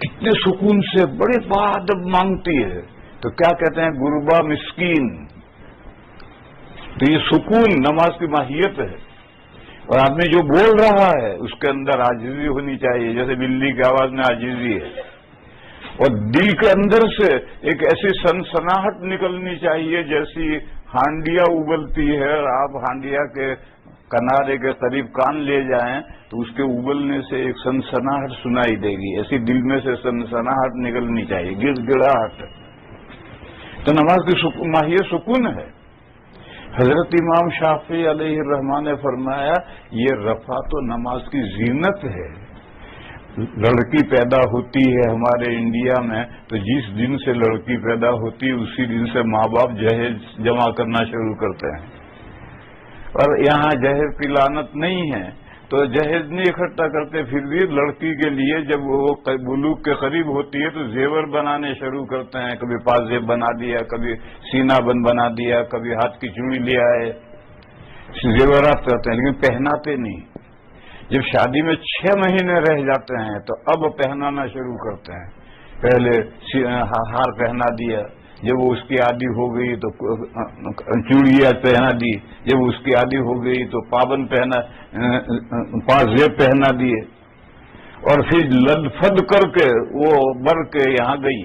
Speaker 2: اتنے سکون سے بڑے باادب مانگتی ہے، تو کیا کہتے ہیں غربا مسکین. تو یہ سکون نماز کی ماہیت ہے. اور آدمی جو بول رہا ہے اس کے اندر عاجزی ہونی چاہیے، جیسے بلی کی آواز میں عاجزی ہے. اور دل کے اندر سے ایک ایسی سنسناہٹ نکلنی چاہیے جیسی ہانڈیا ابلتی ہے، اور آپ ہانڈیا کے کنارے کے قریب کان لے جائیں تو اس کے ابلنے سے ایک سنسناہٹ سنائی دے گی. ایسی دل میں سے سنسناہٹ نکلنی چاہیے، گڑ گڑاہٹ. تو نماز کی ماہیت سکون ہے. حضرت امام شافعی علیہ الرحمٰن نے فرمایا یہ رفع تو نماز کی زینت ہے. لڑکی پیدا ہوتی ہے ہمارے انڈیا میں تو جس دن سے لڑکی پیدا ہوتی ہے اسی دن سے ماں باپ جہیز جمع کرنا شروع کرتے ہیں. اور یہاں جہیز کی لعنت نہیں ہے تو جہیز نہیں اکٹھا کرتے، پھر بھی لڑکی کے لیے جب وہ بلوغ کے قریب ہوتی ہے تو زیور بنانے شروع کرتے ہیں. کبھی پازیب بنا دیا، کبھی سینہ بند بنا دیا، کبھی ہاتھ کی چوڑی لے آئے، زیورات کرتے ہیں لیکن پہناتے نہیں. جب شادی میں 6 مہینے رہ جاتے ہیں تو اب پہنانا شروع کرتے ہیں. پہلے ہار پہنا دیا، جب وہ اس کی عادی ہو گئی تو چوڑیاں پہنا دی، جب اس کی عادی ہو گئی تو پابند پازیب پہنا دیے، اور پھر لد فد کر کے وہ بر کے یہاں گئی.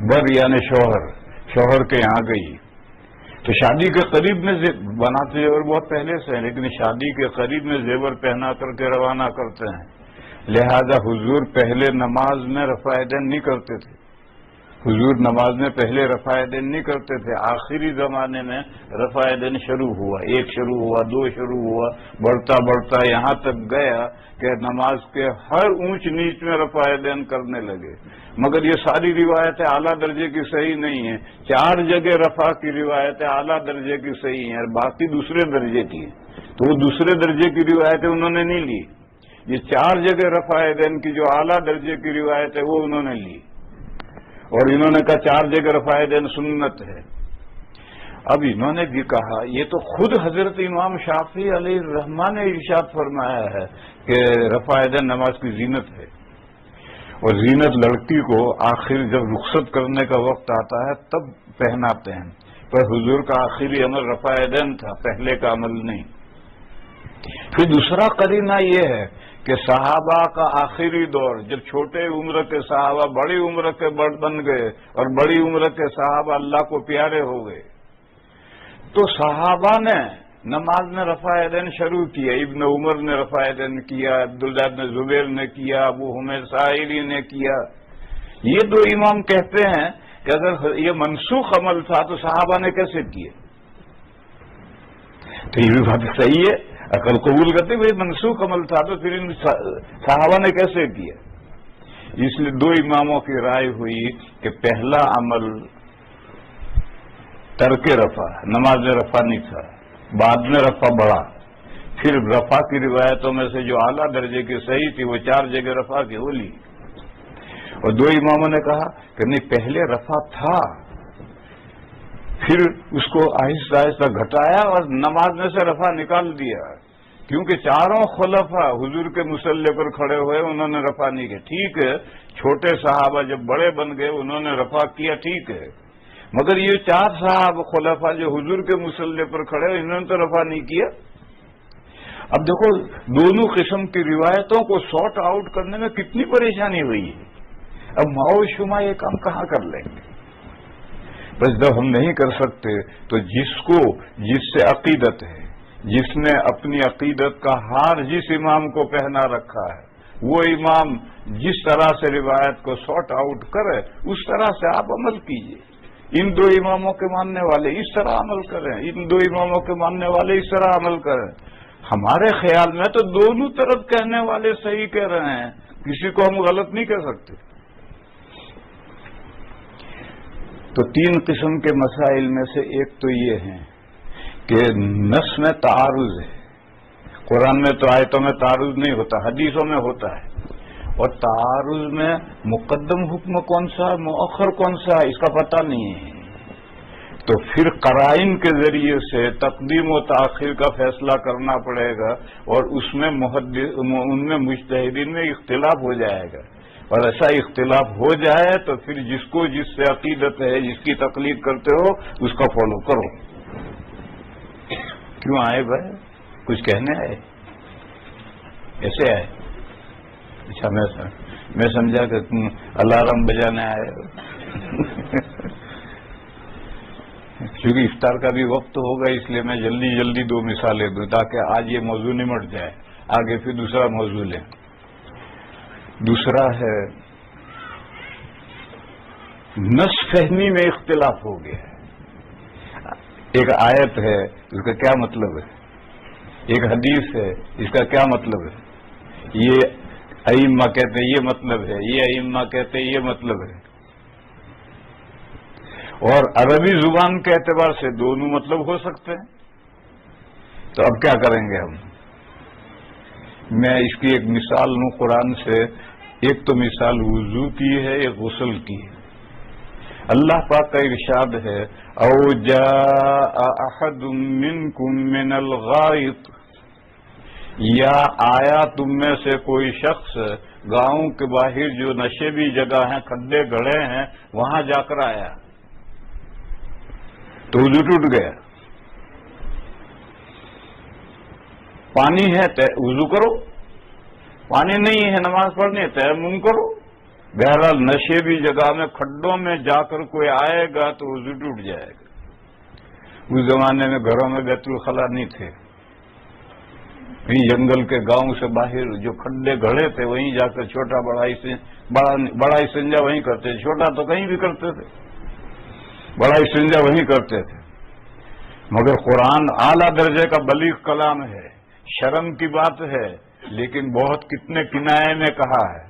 Speaker 2: بر یعنی شوہر کے یہاں گئی. تو شادی کے قریب میں بناتے زیور بہت پہلے سے ہیں، لیکن شادی کے قریب میں زیور پہنا کر کے روانہ کرتے ہیں. لہذا حضور پہلے نماز میں رفع یدین نہیں کرتے تھے. حضور نماز میں پہلے رفع یدین نہیں کرتے تھے. آخری زمانے میں رفع یدین شروع ہوا، 1 شروع ہوا، 2 شروع ہوا، بڑھتا بڑھتا یہاں تک گیا کہ نماز کے ہر اونچ نیچ میں رفع یدین کرنے لگے. مگر یہ ساری روایتیں اعلیٰ درجے کی صحیح نہیں ہیں. 4 جگہ رفع کی روایتیں اعلیٰ درجے کی صحیح ہیں اور باقی دوسرے درجے کی ہیں. تو وہ دوسرے درجے کی روایتیں انہوں نے نہیں لی. یہ 4 جگہ رفع یدین کی جو اعلیٰ درجے کی روایت ہے وہ انہوں نے لی، اور انہوں نے کہا 4 جگہ رفع یدین سنت ہے. اب انہوں نے بھی کہا یہ تو خود حضرت امام شافعی علیہ الرحمٰن نے ارشاد فرمایا ہے کہ رفع یدین نماز کی زینت ہے. اور زینت لڑکی کو آخر جب رخصت کرنے کا وقت آتا ہے تب پہناتے ہیں. پر حضور کا آخری عمل رفع یدین تھا، پہلے کا عمل نہیں. پھر دوسرا قرینہ یہ ہے کہ صحابہ کا آخری دور جب چھوٹے عمر کے صحابہ بڑی عمر کے بن گئے اور بڑی عمر کے صحابہ اللہ کو پیارے ہو گئے تو صحابہ نے نماز میں رفع یدین شروع کیا. ابن عمر نے رفع یدین کیا، عبداللہ بن زبیر نے کیا، ابو حمید ساحلی نے کیا. یہ 2 امام کہتے ہیں کہ اگر یہ منسوخ عمل تھا تو صحابہ نے کیسے کیے؟ تو یہ بھی بات صحیح ہے، عقل قبول کرتے بھائی منسوخ عمل تھا تو پھر ان صحابہ نے کیسے کیا؟ اس لیے 2 اماموں کی رائے ہوئی کہ پہلا عمل ترک رفع، نماز میں رفع نہیں تھا، بعد میں رفع بڑھا. پھر رفع کی روایتوں میں سے جو اعلیٰ درجے کی صحیح تھی وہ 4 جگہ رفع کی ہو لی. اور 2 اماموں نے کہا کہ نہیں پہلے رفع تھا، پھر اس کو آہستہ آہستہ گھٹایا اور نماز میں سے رفع نکال دیا. کیونکہ 4 خلفاء حضور کے مصلی پر کھڑے ہوئے انہوں نے رفع نہیں کیا. ٹھیک ہے چھوٹے صحابہ جب بڑے بن گئے انہوں نے رفع کیا، ٹھیک ہے، مگر یہ 4 صحابہ خلفاء جو حضور کے مصلی پر کھڑے ہوئے انہوں نے تو رفع نہیں کیا. اب دیکھو دونوں قسم کی روایتوں کو سارٹ آؤٹ کرنے میں کتنی پریشانی ہوئی ہے. اب ماؤ شما یہ کام کہاں کر لیں گے؟ بس جب ہم نہیں کر سکتے تو جس سے عقیدت ہے، جس نے اپنی عقیدت کا ہار جس امام کو پہنا رکھا ہے وہ امام جس طرح سے روایت کو سارٹ آؤٹ کرے اس طرح سے آپ عمل کیجیے. ان 2 اماموں کے ماننے والے اس طرح عمل کریں، ان 2 اماموں کے ماننے والے اس طرح عمل کریں. ہمارے خیال میں تو دونوں طرف کہنے والے صحیح کہہ رہے ہیں، کسی کو ہم غلط نہیں کہہ سکتے. تو 3 قسم کے مسائل میں سے ایک تو یہ ہے کہ نص میں تعارض ہے. قرآن میں تو آیتوں میں تعارض نہیں ہوتا، حدیثوں میں ہوتا ہے. اور تعارض میں مقدم حکم کون سا مؤخر کون سا اس کا پتہ نہیں ہے. تو پھر قرائن کے ذریعے سے تقدیم و تاخیر کا فیصلہ کرنا پڑے گا اور اس میں ان میں مجتہدین میں اختلاف ہو جائے گا. اور ایسا اختلاف ہو جائے تو پھر جس کو جس سے عقیدت ہے، جس کی تقلید کرتے ہو، اس کا فالو کرو۔ کیوں آئے بھائی؟ کچھ کہنے آئے؟ ایسے آئے؟ اچھا، میں سمجھا کہ تم الارم بجانے آئے ہو۔ کیونکہ افطار کا بھی وقت ہوگا، اس لیے میں جلدی جلدی 2 مثالیں دوں تاکہ آج یہ موضوع نمٹ جائے، آگے پھر دوسرا موضوع لیں۔ دوسرا ہے نس فہمی میں اختلاف ہو گیا ہے۔ ایک آیت ہے، اس کا کیا مطلب ہے؟ ایک حدیث ہے، اس کا کیا مطلب ہے؟ یہ ائمہ کہتے ہیں یہ مطلب ہے، یہ ائمہ کہتے ہیں یہ مطلب ہے، اور عربی زبان کے اعتبار سے دونوں مطلب ہو سکتے ہیں۔ تو اب کیا کریں گے ہم؟ میں اس کی ایک مثال لوں قرآن سے۔ ایک تو مثال وضو کی ہے، ایک غسل کی ہے۔ اللہ پاک کا ارشاد ہے، او جاء احد منکم من الغائط، یا آیا تم میں سے کوئی شخص گاؤں کے باہر جو نشیبی جگہ ہیں، کھڈے گڑھے ہیں، وہاں جا کر آیا تو وضو ٹوٹ گیا۔ پانی ہے وضو کرو، پانی نہیں ہے نماز پڑھنی ہے تیمم کرو۔ بہرحال نشیبی جگہ میں کھڈوں میں جا کر کوئی آئے گا تو وضو ٹوٹ جائے گا۔ اس زمانے میں گھروں میں بیت الخلا نہیں تھے، جنگل کے گاؤں سے باہر جو کھڈے گڑھے تھے وہیں جا کر چھوٹا بڑا استنجا وہیں کرتے تھے، چھوٹا تو کہیں بھی کرتے تھے، بڑا استنجا وہیں کرتے تھے۔ مگر قرآن اعلیٰ درجے کا بلیغ کلام ہے، شرم کی بات ہے، لیکن بہت کتنے کنایے میں کہا ہے۔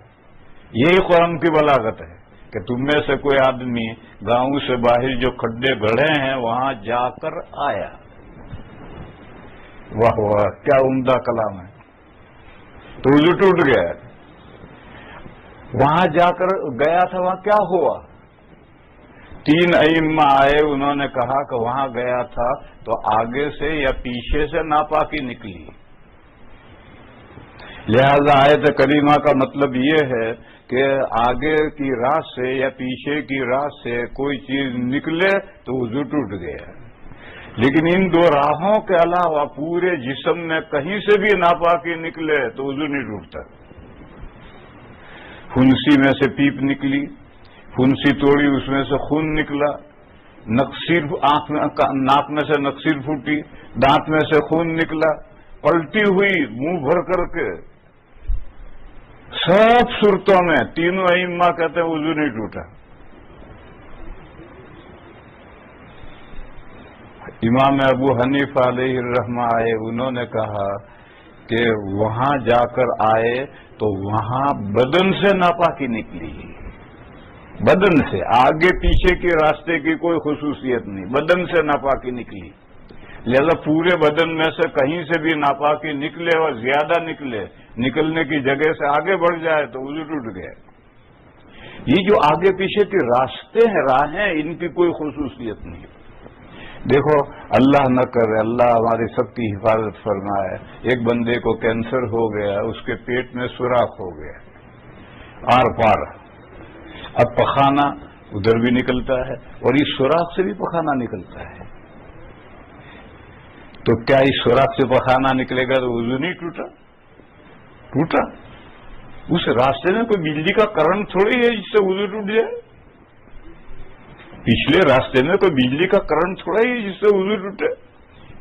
Speaker 2: یہی قرآن کی بلاغت ہے کہ تم میں سے کوئی آدمی گاؤں سے باہر جو کھڈے گڑھے ہیں وہاں جا کر آیا۔ واہ واہ، کیا عمدہ کلام ہے۔ تو وضو ٹوٹ گیا، وہاں جا کر گیا تھا، وہاں کیا ہوا؟ 3 ائمہ آئے، انہوں نے کہا کہ وہاں گیا تھا تو آگے سے یا پیچھے سے ناپاکی نکلی۔ لہذا آیت کریمہ کا مطلب یہ ہے کہ آگے کی راہ سے یا پیچھے کی راہ سے کوئی چیز نکلے تو وضو ٹوٹ گیا، لیکن ان 2 راہوں کے علاوہ پورے جسم میں کہیں سے بھی ناپاکی نکلے تو وضو نہیں ٹوٹتا۔ پھنسی میں سے پیپ نکلی، پھنسی توڑی، اس میں سے خون نکلا، ناک میں سے نقصیر پھوٹی، دانت میں سے خون نکلا، پلٹی ہوئی منہ بھر کر کے، سب صورتوں میں 3 ائمہ کہتے ہیں وضو نہیں ٹوٹا۔ امام ابو حنیفہ علیہ الرحمہ آئے، انہوں نے کہا کہ وہاں جا کر آئے تو وہاں بدن سے ناپاکی نکلی، بدن سے، آگے پیچھے کے راستے کی کوئی خصوصیت نہیں، بدن سے ناپاکی نکلی۔ لہذا پورے بدن میں سے کہیں سے بھی ناپاکی نکلے اور زیادہ نکلے، نکلنے کی جگہ سے آگے بڑھ جائے تو وضو ٹوٹ گیا۔ یہ جو آگے پیچھے کے راستے ہیں، راہیں، ان کی کوئی خصوصیت نہیں۔ دیکھو، اللہ نہ کرے، اللہ ہماری سب کی حفاظت فرمائے، ایک بندے کو کینسر ہو گیا، اس کے پیٹ میں سوراخ ہو گیا آر پار، اب پخانہ ادھر بھی نکلتا ہے اور اس سوراخ سے بھی پخانہ نکلتا ہے، تو کیا اس سوراخ سے پخانہ نکلے گا تو وضو نہیں ٹوٹا؟ ٹوٹا۔ اس راستے میں کوئی بجلی کا کرنٹ تھوڑی ہے جس سے وضو ٹوٹ جائے، پچھلے راستے میں کوئی بجلی کا کرنٹ تھوڑا ہی جس سے وضو ٹوٹے۔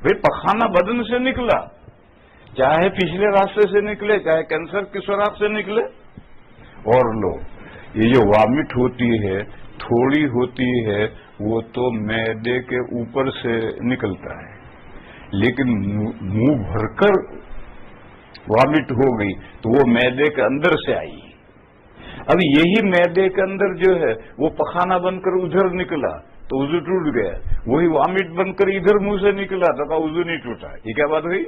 Speaker 2: بھائی پخانہ بدن سے نکلا، چاہے پچھلے راستے سے نکلے، چاہے کینسر کی سوراخ سے نکلے۔ اور لو، یہ جو وامٹ ہوتی ہے، تھوڑی ہوتی ہے، وہ تو معدے کے اوپر سے نکلتا ہے، لیکن منہ بھر کر وامٹ ہو گئی تو وہ معدے کے اندر سے آئی۔ اب یہی معدے کے اندر جو ہے وہ پخانہ بن کر ادھر نکلا تو وضو ٹوٹ گیا، وہی وامٹ بن کر ادھر منہ سے نکلا تو کہا وضو نہیں ٹوٹا۔ یہ کیا بات ہوئی؟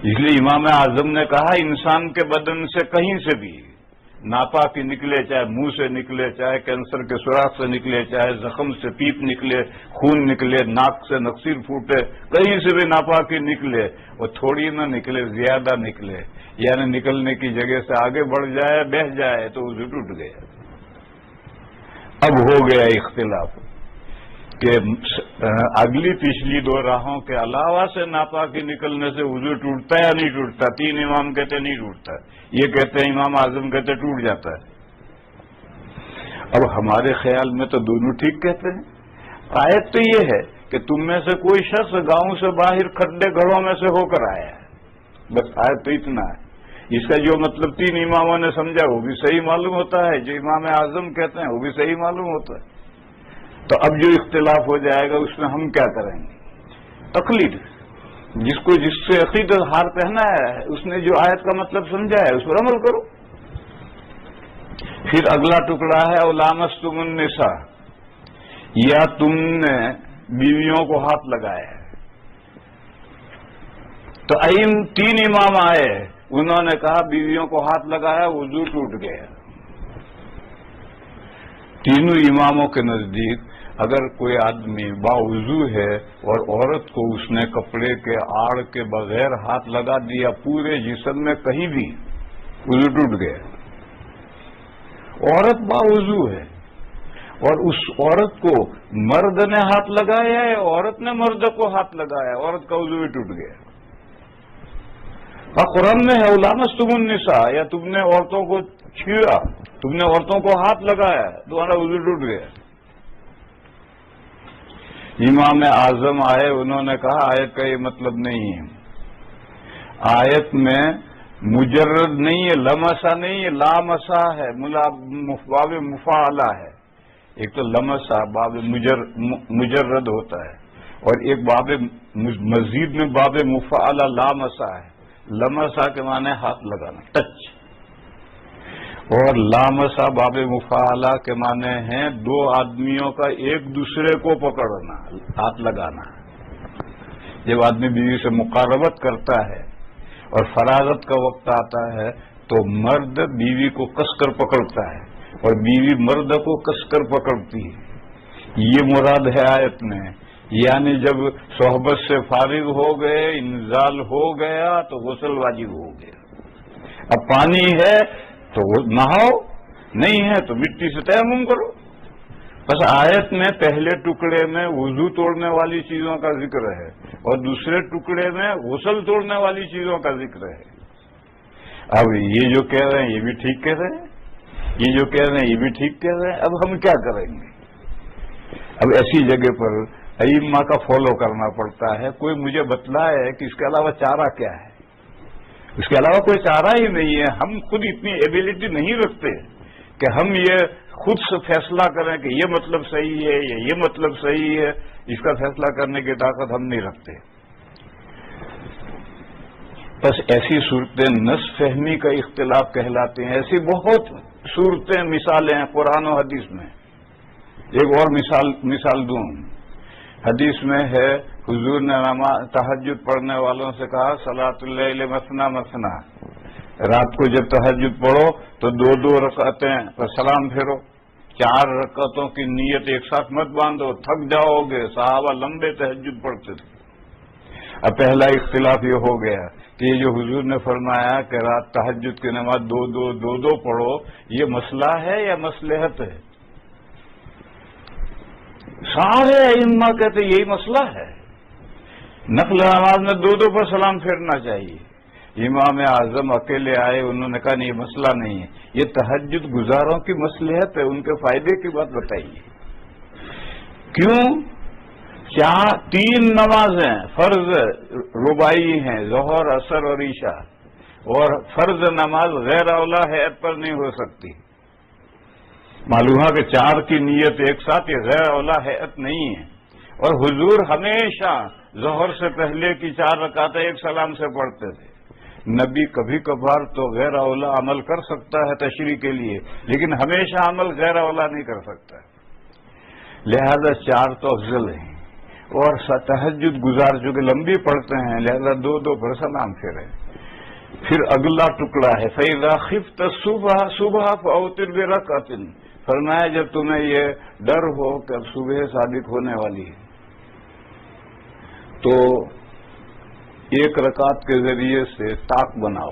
Speaker 2: اس لیے امام اعظم نے کہا انسان کے بدن سے کہیں سے بھی ناپاکی نکلے، چاہے منہ سے نکلے، چاہے کینسر کے سوراخ سے نکلے، چاہے زخم سے پیپ نکلے، خون نکلے، ناک سے نقصیر پھوٹے، کہیں سے بھی ناپاکی نکلے، وہ تھوڑی نہ نکلے، زیادہ نکلے، یعنی نکلنے کی جگہ سے آگے بڑھ جائے بہ جائے تو وضو ٹوٹ گیا۔ اب ہو گیا اختلاف کہ اگلی پچھلی دو راہوں کے علاوہ سے ناپاکی نکلنے سے وضو ٹوٹتا ہے یا نہیں ٹوٹتا؟ تین امام کہتے نہیں ٹوٹتا، یہ کہتے ہیں امام اعظم کہتے ٹوٹ جاتا ہے۔ اب ہمارے خیال میں تو دونوں ٹھیک کہتے ہیں۔ آیت تو یہ ہے کہ تم میں سے کوئی شخص گاؤں سے باہر کھڈے گھروں میں سے ہو کر آیا ہے، بس آیت تو اتنا ہے۔ اس کا جو مطلب تین اماموں نے سمجھا وہ بھی صحیح معلوم ہوتا ہے، جو امام اعظم کہتے ہیں وہ بھی صحیح معلوم ہوتا ہے۔ تو اب جو اختلاف ہو جائے گا اس میں ہم کیا کریں گے؟ تقلید، جس کو جس سے عقیدت ہار پہنا ہے اس نے جو آیت کا مطلب سمجھا ہے اس پر عمل کرو۔ پھر اگلا ٹکڑا ہے لامستم النساء، یا تم نے بیویوں کو ہاتھ لگایا ہے۔ تو تین امام آئے، انہوں نے کہا بیویوں کو ہاتھ لگایا وضو ٹوٹ گیا۔ تینوں اماموں کے نزدیک اگر کوئی آدمی باوضو ہے اور عورت کو اس نے کپڑے کے آڑ کے بغیر ہاتھ لگا دیا پورے جسم میں کہیں بھی، وضو ٹوٹ گیا۔ عورت باوضو ہے اور اس عورت کو مرد نے ہاتھ لگایا ہے، عورت نے مرد کو ہاتھ لگایا، عورت کا وضو بھی ٹوٹ گیا۔ قرآن میں ہے لامستم النساء، یا تم نے عورتوں کو چھیڑا، تم نے عورتوں کو ہاتھ لگایا، تمہارا وضو ٹوٹ گیا۔ امام اعظم آئے، انہوں نے کہا آیت کا یہ مطلب نہیں ہے، آیت میں مجرد نہیں ہے، لمسا نہیں ہے، لامسا ہے، باب مفاعلہ ہے۔ ایک تو لمسا باب مجرد ہوتا ہے اور ایک باب مزید میں باب مفاعلہ لامسا ہے۔ لمسا کے معنی ہاتھ لگانا، ٹچ، اور لامسا باب مفاعلہ کے معنی ہیں دو آدمیوں کا ایک دوسرے کو پکڑنا، ہاتھ لگانا۔ جب آدمی بیوی سے مقاربت کرتا ہے اور فراغت کا وقت آتا ہے تو مرد بیوی کو کس کر پکڑتا ہے اور بیوی مرد کو کس کر پکڑتی ہے، یہ مراد ہے آیت میں۔ یعنی جب صحبت سے فارغ ہو گئے، انزال ہو گیا تو غسل واجب ہو گیا۔ اب پانی ہے تو نہاؤ، نہیں ہے تو مٹی سے تیمم کرو۔ بس آیت میں پہلے ٹکڑے میں وضو توڑنے والی چیزوں کا ذکر ہے اور دوسرے ٹکڑے میں غسل توڑنے والی چیزوں کا ذکر ہے۔ اب یہ جو کہہ رہے ہیں یہ بھی ٹھیک کہہ رہے ہیں، یہ جو کہہ رہے ہیں یہ بھی ٹھیک کہہ رہے ہیں، اب ہم کیا کریں گے؟ اب ایسی جگہ پر ائمہ کا فالو کرنا پڑتا ہے۔ کوئی مجھے بتلائے کہ اس کے علاوہ چارہ کیا ہے، اس کے علاوہ کوئی چارہ ہی نہیں ہے۔ ہم خود اتنی ایبلٹی نہیں رکھتے کہ ہم یہ خود سے فیصلہ کریں کہ یہ مطلب صحیح ہے یا یہ مطلب صحیح ہے، اس کا فیصلہ کرنے کی طاقت ہم نہیں رکھتے۔ بس ایسی صورتیں نس فہمی کا اختلاف کہلاتے ہیں۔ ایسی بہت صورتیں مثالیں ہیں قرآن و حدیث میں۔ ایک اور مثال دوں، حدیث میں ہے حضور نے تہجد پڑھنے والوں سے کہا صلاۃ اللیل مثنا مثنا، رات کو جب تہجد پڑھو تو دو دو رکعتیں پر سلام پھیرو، 4 رکعتوں کی نیت ایک ساتھ مت باندھو، تھک جاؤ گے۔ صحابہ لمبے تہجد پڑھتے تھے۔ اب پہلا اختلاف یہ ہو گیا کہ یہ جو حضور نے فرمایا کہ رات تہجد کی نماز دو دو پڑھو، یہ مسئلہ ہے یا مصلحت ہے؟ سارے ائمہ کہتے یہی مسئلہ ہے، نفل نماز میں دو پر سلام پھیرنا چاہیے۔ امام اعظم اکیلے آئے، انہوں نے کہا نہیں یہ مسئلہ نہیں ہے، یہ تہجد گزاروں کی مصلحت ہے، ان کے فائدے کی بات بتائیے۔ کیوں؟ 3 نمازیں فرض رباعی ہیں، ظہر عصر اور عشاء، اور فرض نماز غیر اولا حیت پر نہیں ہو سکتی۔ معلوم ہے کہ 4 کی نیت ایک ساتھ، یہ غیر اولا حیت نہیں ہے۔ اور حضور ہمیشہ ظہر سے پہلے کی 4 رکعتیں ایک سلام سے پڑھتے تھے۔ نبی کبھی کبھار تو غیر اولا عمل کر سکتا ہے تشریح کے لیے، لیکن ہمیشہ عمل غیر اولا نہیں کر سکتا، لہذا 4 تو افضل ہیں۔ اور تہجد گزار جو کہ لمبی پڑھتے ہیں، لہذا 2 پر سلام پھیرے۔ پھر اگلا ٹکڑا ہے فَإِذَا خِفْتَ الصُّبْحَ فَأَوْتِرْ بِرَكْعَةٍ، فرمایا جب تمہیں یہ ڈر ہو کہ صبح صادق ہونے والی ہے تو 1 رکعت کے ذریعے سے طاق بناؤ،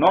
Speaker 2: 9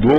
Speaker 2: 2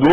Speaker 2: 2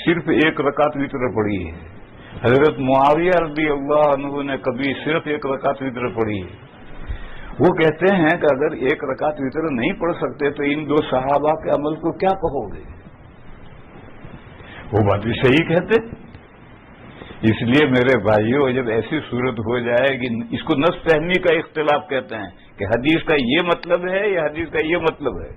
Speaker 2: صرف ایک رکعت وتر پڑھی ہے. حضرت معاویہ رضی اللہ عنہ نے کبھی صرف ایک رکعت وتر پڑھی ہے. وہ کہتے ہیں کہ اگر ایک رکعت وتر نہیں پڑھ سکتے تو ان دو صحابہ کے عمل کو کیا کہو گے؟ وہ بات بھی صحیح کہتے. اس لیے میرے بھائیوں، جب ایسی صورت ہو جائے کہ اس کو نص فہمی کا اختلاف کہتے ہیں کہ حدیث کا یہ مطلب ہے یا حدیث کا یہ مطلب ہے،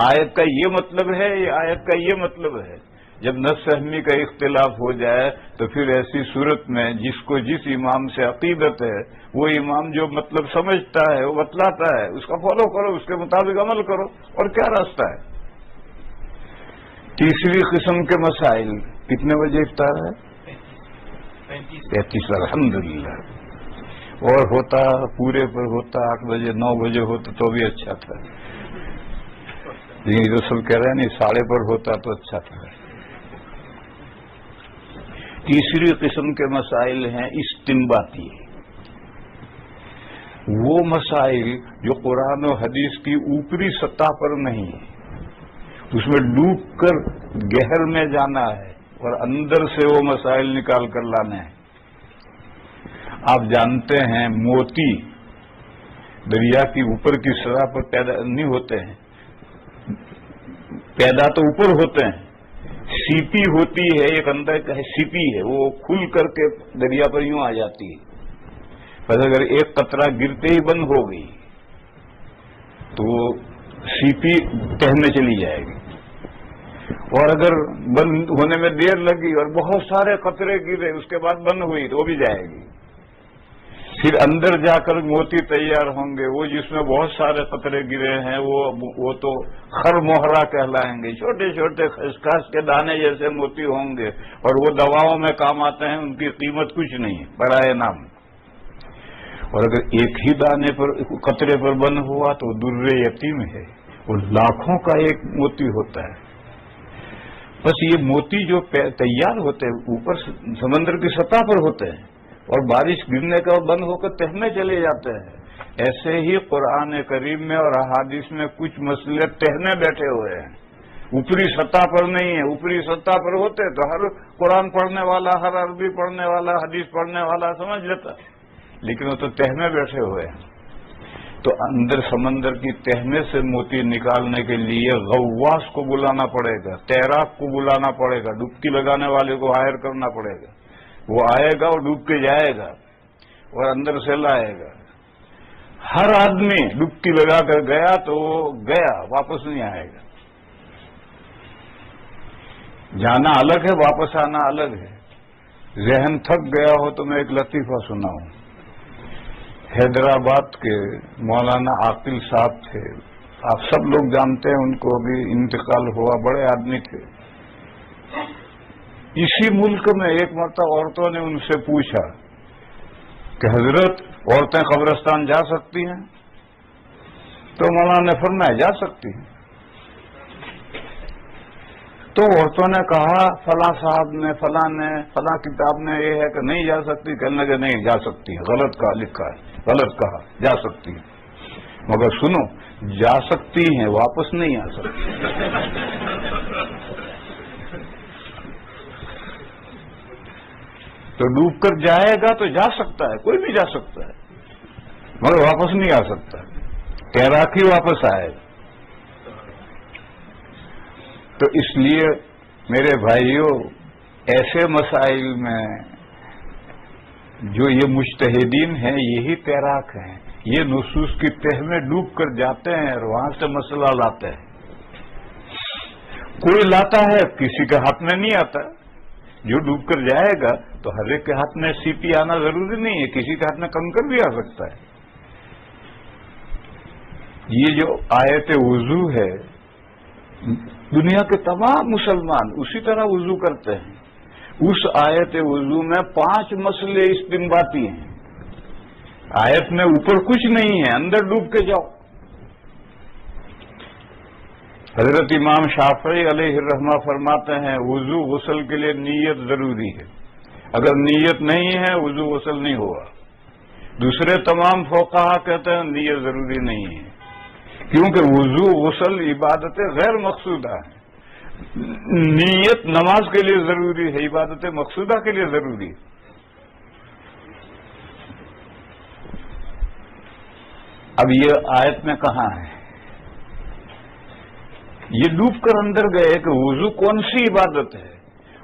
Speaker 2: آیت کا یہ مطلب ہے یا آیت کا یہ مطلب ہے. جب نص فہمی کا اختلاف ہو جائے تو پھر ایسی صورت میں جس کو جس امام سے عقیدت ہے وہ امام جو مطلب سمجھتا ہے وہ بتلاتا ہے، اس کا فالو کرو، اس کے مطابق عمل کرو، اور کیا راستہ ہے. تیسری قسم کے مسائل. کتنے بجے افطار ہے؟ 35. الحمدللہ. اور ہوتا پورے پر ہوتا 8 بجے 9 بجے ہوتا تو بھی اچھا تھا، لیکن جو سب کہہ رہے ہیں نہیں 12:30 پر ہوتا تو اچھا تھا. تیسری قسم کے مسائل ہیں استنباطی. وہ مسائل جو قرآن و حدیث کی اوپری سطح پر نہیں ہے، اس میں ڈوب کر گہر میں جانا ہے اور اندر سے وہ مسائل نکال کر لانے ہیں. آپ جانتے ہیں موتی دریا کی اوپر کی سطح پر پیدا نہیں ہوتے ہیں، پیدا تو اوپر ہوتے ہیں. سیپی ہوتی ہے، ایک اندر کا سیپی ہے، وہ کھل کر کے دریا پر یوں آ جاتی ہے. بس اگر ایک قطرہ گرتے ہی بند ہو گئی تو وہ سیپی تہنے چلی جائے گی، اور اگر بند ہونے میں دیر لگی اور بہت سارے قطرے گرے اس کے بعد بند ہوئی تو وہ بھی جائے گی. پھر اندر جا کر موتی تیار ہوں گے، وہ جس میں بہت سارے قطرے گرے ہیں وہ تو خر موہرا کہلائیں گے، چھوٹے چھوٹے خسخاس کے دانے جیسے موتی ہوں گے، اور وہ دواؤں میں کام آتے ہیں، ان کی قیمت کچھ نہیں ہے، برائے نام. اور اگر ایک ہی دانے پر قطرے پر بند ہوا تو در یتیم ہے، وہ لاکھوں کا ایک موتی ہوتا ہے. بس یہ موتی جو تیار ہوتے ہیں اوپر سمندر کی سطح پر ہوتے ہیں اور بارش گرنے کا بند ہو کر تہنے چلے جاتے ہیں. ایسے ہی قرآن کریم میں اور احادیث میں کچھ مسئلے تہنے بیٹھے ہوئے ہیں، اوپری سطح پر نہیں ہے. اوپری سطح پر ہوتے تو ہر قرآن پڑھنے والا، ہر عربی پڑھنے والا، حدیث پڑھنے والا سمجھ لیتا، لیکن وہ تو تہنے بیٹھے ہوئے ہیں. تو اندر سمندر کی تہنے سے موتی نکالنے کے لیے غواص کو بلانا پڑے گا، تیراک کو بلانا پڑے گا، ڈبکی لگانے والے کو ہائر کرنا پڑے گا. وہ آئے گا اور ڈوب کے جائے گا اور اندر سے لائے گا. ہر آدمی ڈبکی لگا کر گیا تو وہ گیا، واپس نہیں آئے گا. جانا الگ ہے، واپس آنا الگ ہے. ذہن تھک گیا ہو تو میں ایک لطیفہ سناؤں. حیدرآباد کے مولانا عاقل صاحب تھے، آپ سب لوگ جانتے ہیں ان کو، ابھی انتقال ہوا، بڑے آدمی تھے. اسی ملک میں ایک مرتبہ عورتوں نے ان سے پوچھا کہ حضرت عورتیں قبرستان جا سکتی ہیں؟ تو مولانا نے فرمایا جا سکتی ہیں. تو عورتوں نے کہا فلاں صاحب نے، فلاں نے، فلاں کتاب میں یہ ہے کہ نہیں جا سکتی. کہنے لگے نہیں جا سکتی ہے، غلط کہا، لکھا ہے، غلط کہا، جا سکتی ہے. مگر سنو، جا سکتی ہیں، واپس نہیں آ سکتی. تو ڈوب کر جائے گا تو جا سکتا ہے، کوئی بھی جا سکتا ہے، مگر واپس نہیں آ سکتا. تیراک ہی واپس آئے گا. تو اس لیے میرے بھائیوں، ایسے مسائل میں جو یہ مجتہدین ہیں یہی تیراک ہیں، یہ نصوص کی تہ میں ڈوب کر جاتے ہیں اور وہاں سے مسئلہ لاتے ہیں. کوئی لاتا ہے، کسی کے ہاتھ میں نہیں آتا. جو ڈوب کر جائے گا تو ہر ایک کے ہاتھ میں سیپی آنا ضروری نہیں ہے، کسی کے ہاتھ میں کنکر بھی آ سکتا ہے. یہ جو آیت وضو ہے، دنیا کے تمام مسلمان اسی طرح وضو کرتے ہیں. اس آیت وضو میں 5 مسئلے استنباطی ہیں. آیت میں اوپر کچھ نہیں ہے، اندر ڈوب کے جاؤ. حضرت امام شافعی علیہ الرحمہ فرماتے ہیں وضو غسل کے لیے نیت ضروری ہے، اگر نیت نہیں ہے وضو غسل نہیں ہوا. دوسرے تمام فقہا کہتے ہیں نیت ضروری نہیں ہے، کیونکہ وضو غسل عبادت غیر مقصودہ ہے. نیت نماز کے لیے ضروری ہے، عبادت مقصودہ کے لیے ضروری ہے۔ اب یہ آیت میں کہاں ہے؟ یہ ڈوب کر اندر گئے کہ وضو کون سی عبادت ہے،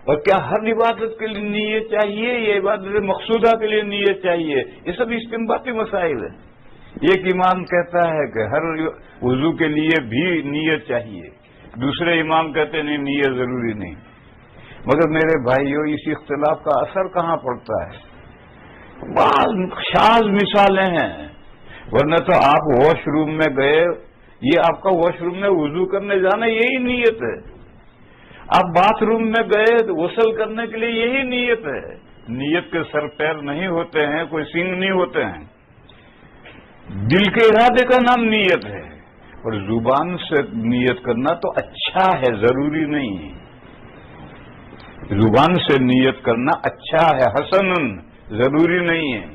Speaker 2: اور کیا ہر عبادت کے لیے نیت چاہیے یا عبادت مقصودہ کے لیے نیت چاہیے؟ یہ سب استنباطی مسائل ہیں۔ ایک امام کہتا ہے کہ ہر وضو کے لیے بھی نیت چاہیے، دوسرے امام کہتے ہیں نہیں، نیت ضروری نہیں۔ مگر میرے بھائیوں، اس اختلاف کا اثر کہاں پڑتا ہے؟ بعض شاذ مثالیں ہیں، ورنہ تو آپ واش روم میں گئے، یہ آپ کا واش روم میں وضو کرنے جانا یہی نیت ہے۔ آپ باتھ روم میں گئے غسل کرنے کے لیے یہی نیت ہے۔ نیت کے سر پیر نہیں ہوتے ہیں، کوئی سنگ نہیں ہوتے ہیں، دل کے ارادے کا نام نیت ہے۔ اور زبان سے نیت کرنا تو اچھا ہے، ضروری نہیں ہے۔ زبان سے نیت کرنا اچھا ہے، حسن، ضروری نہیں ہے۔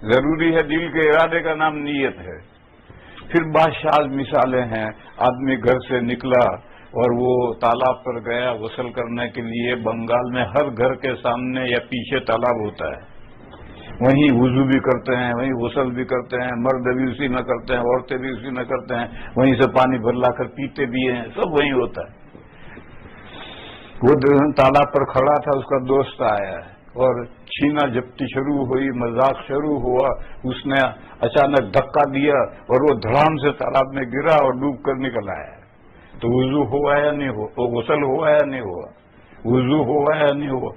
Speaker 2: ضروری ہے دل کے ارادے کا نام نیت ہے۔ پھر بادشاہ مثالیں ہیں، آدمی گھر سے نکلا اور وہ تالاب پر گیا غسل کرنے کے لیے۔ بنگال میں ہر گھر کے سامنے یا پیچھے تالاب ہوتا ہے، وہیں وضو بھی کرتے ہیں، وہیں غسل بھی کرتے ہیں، مرد بھی اسی میں کرتے ہیں، عورتیں بھی اسی میں کرتے ہیں، وہیں سے پانی بھر لا کر پیتے بھی ہیں، سب وہیں ہوتا ہے۔ وہ تالاب پر کھڑا تھا، اس کا دوست آیا اور چھینا جھپٹی شروع ہوئی، مذاق شروع ہوا۔ اس نے اچانک دھکا دیا اور وہ دھڑام سے تالاب میں گرا اور ڈوب کر نکل آیا۔ تو وضو ہوا یا نہیں ہوا؟ وہ غسل ہوا یا نہیں ہوا؟ وضو ہوا یا نہیں ہوا؟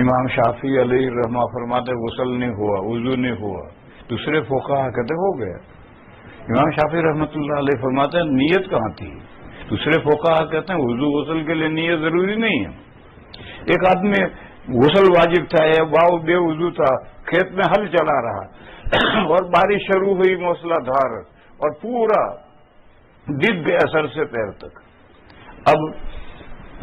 Speaker 2: امام شافعی علیہ الرحمہ فرماتے غسل نہیں ہوا، وضو نہیں ہوا۔ دوسرے فقہا کہتے ہو گیا۔ امام شافعی رحمۃ اللہ علیہ فرماتے ہیں نیت کہاں تھی؟ دوسرے فقہا کہتے ہیں وضو غسل کے لیے نیت ضروری نہیں ہے۔ ایک آدمی غسل واجب تھا، واؤ بے وضو تھا، کھیت میں ہل چلا رہا اور بارش شروع ہوئی موسلا دھار اور پورا ڈگ گیا سر سے پیر تک۔ اب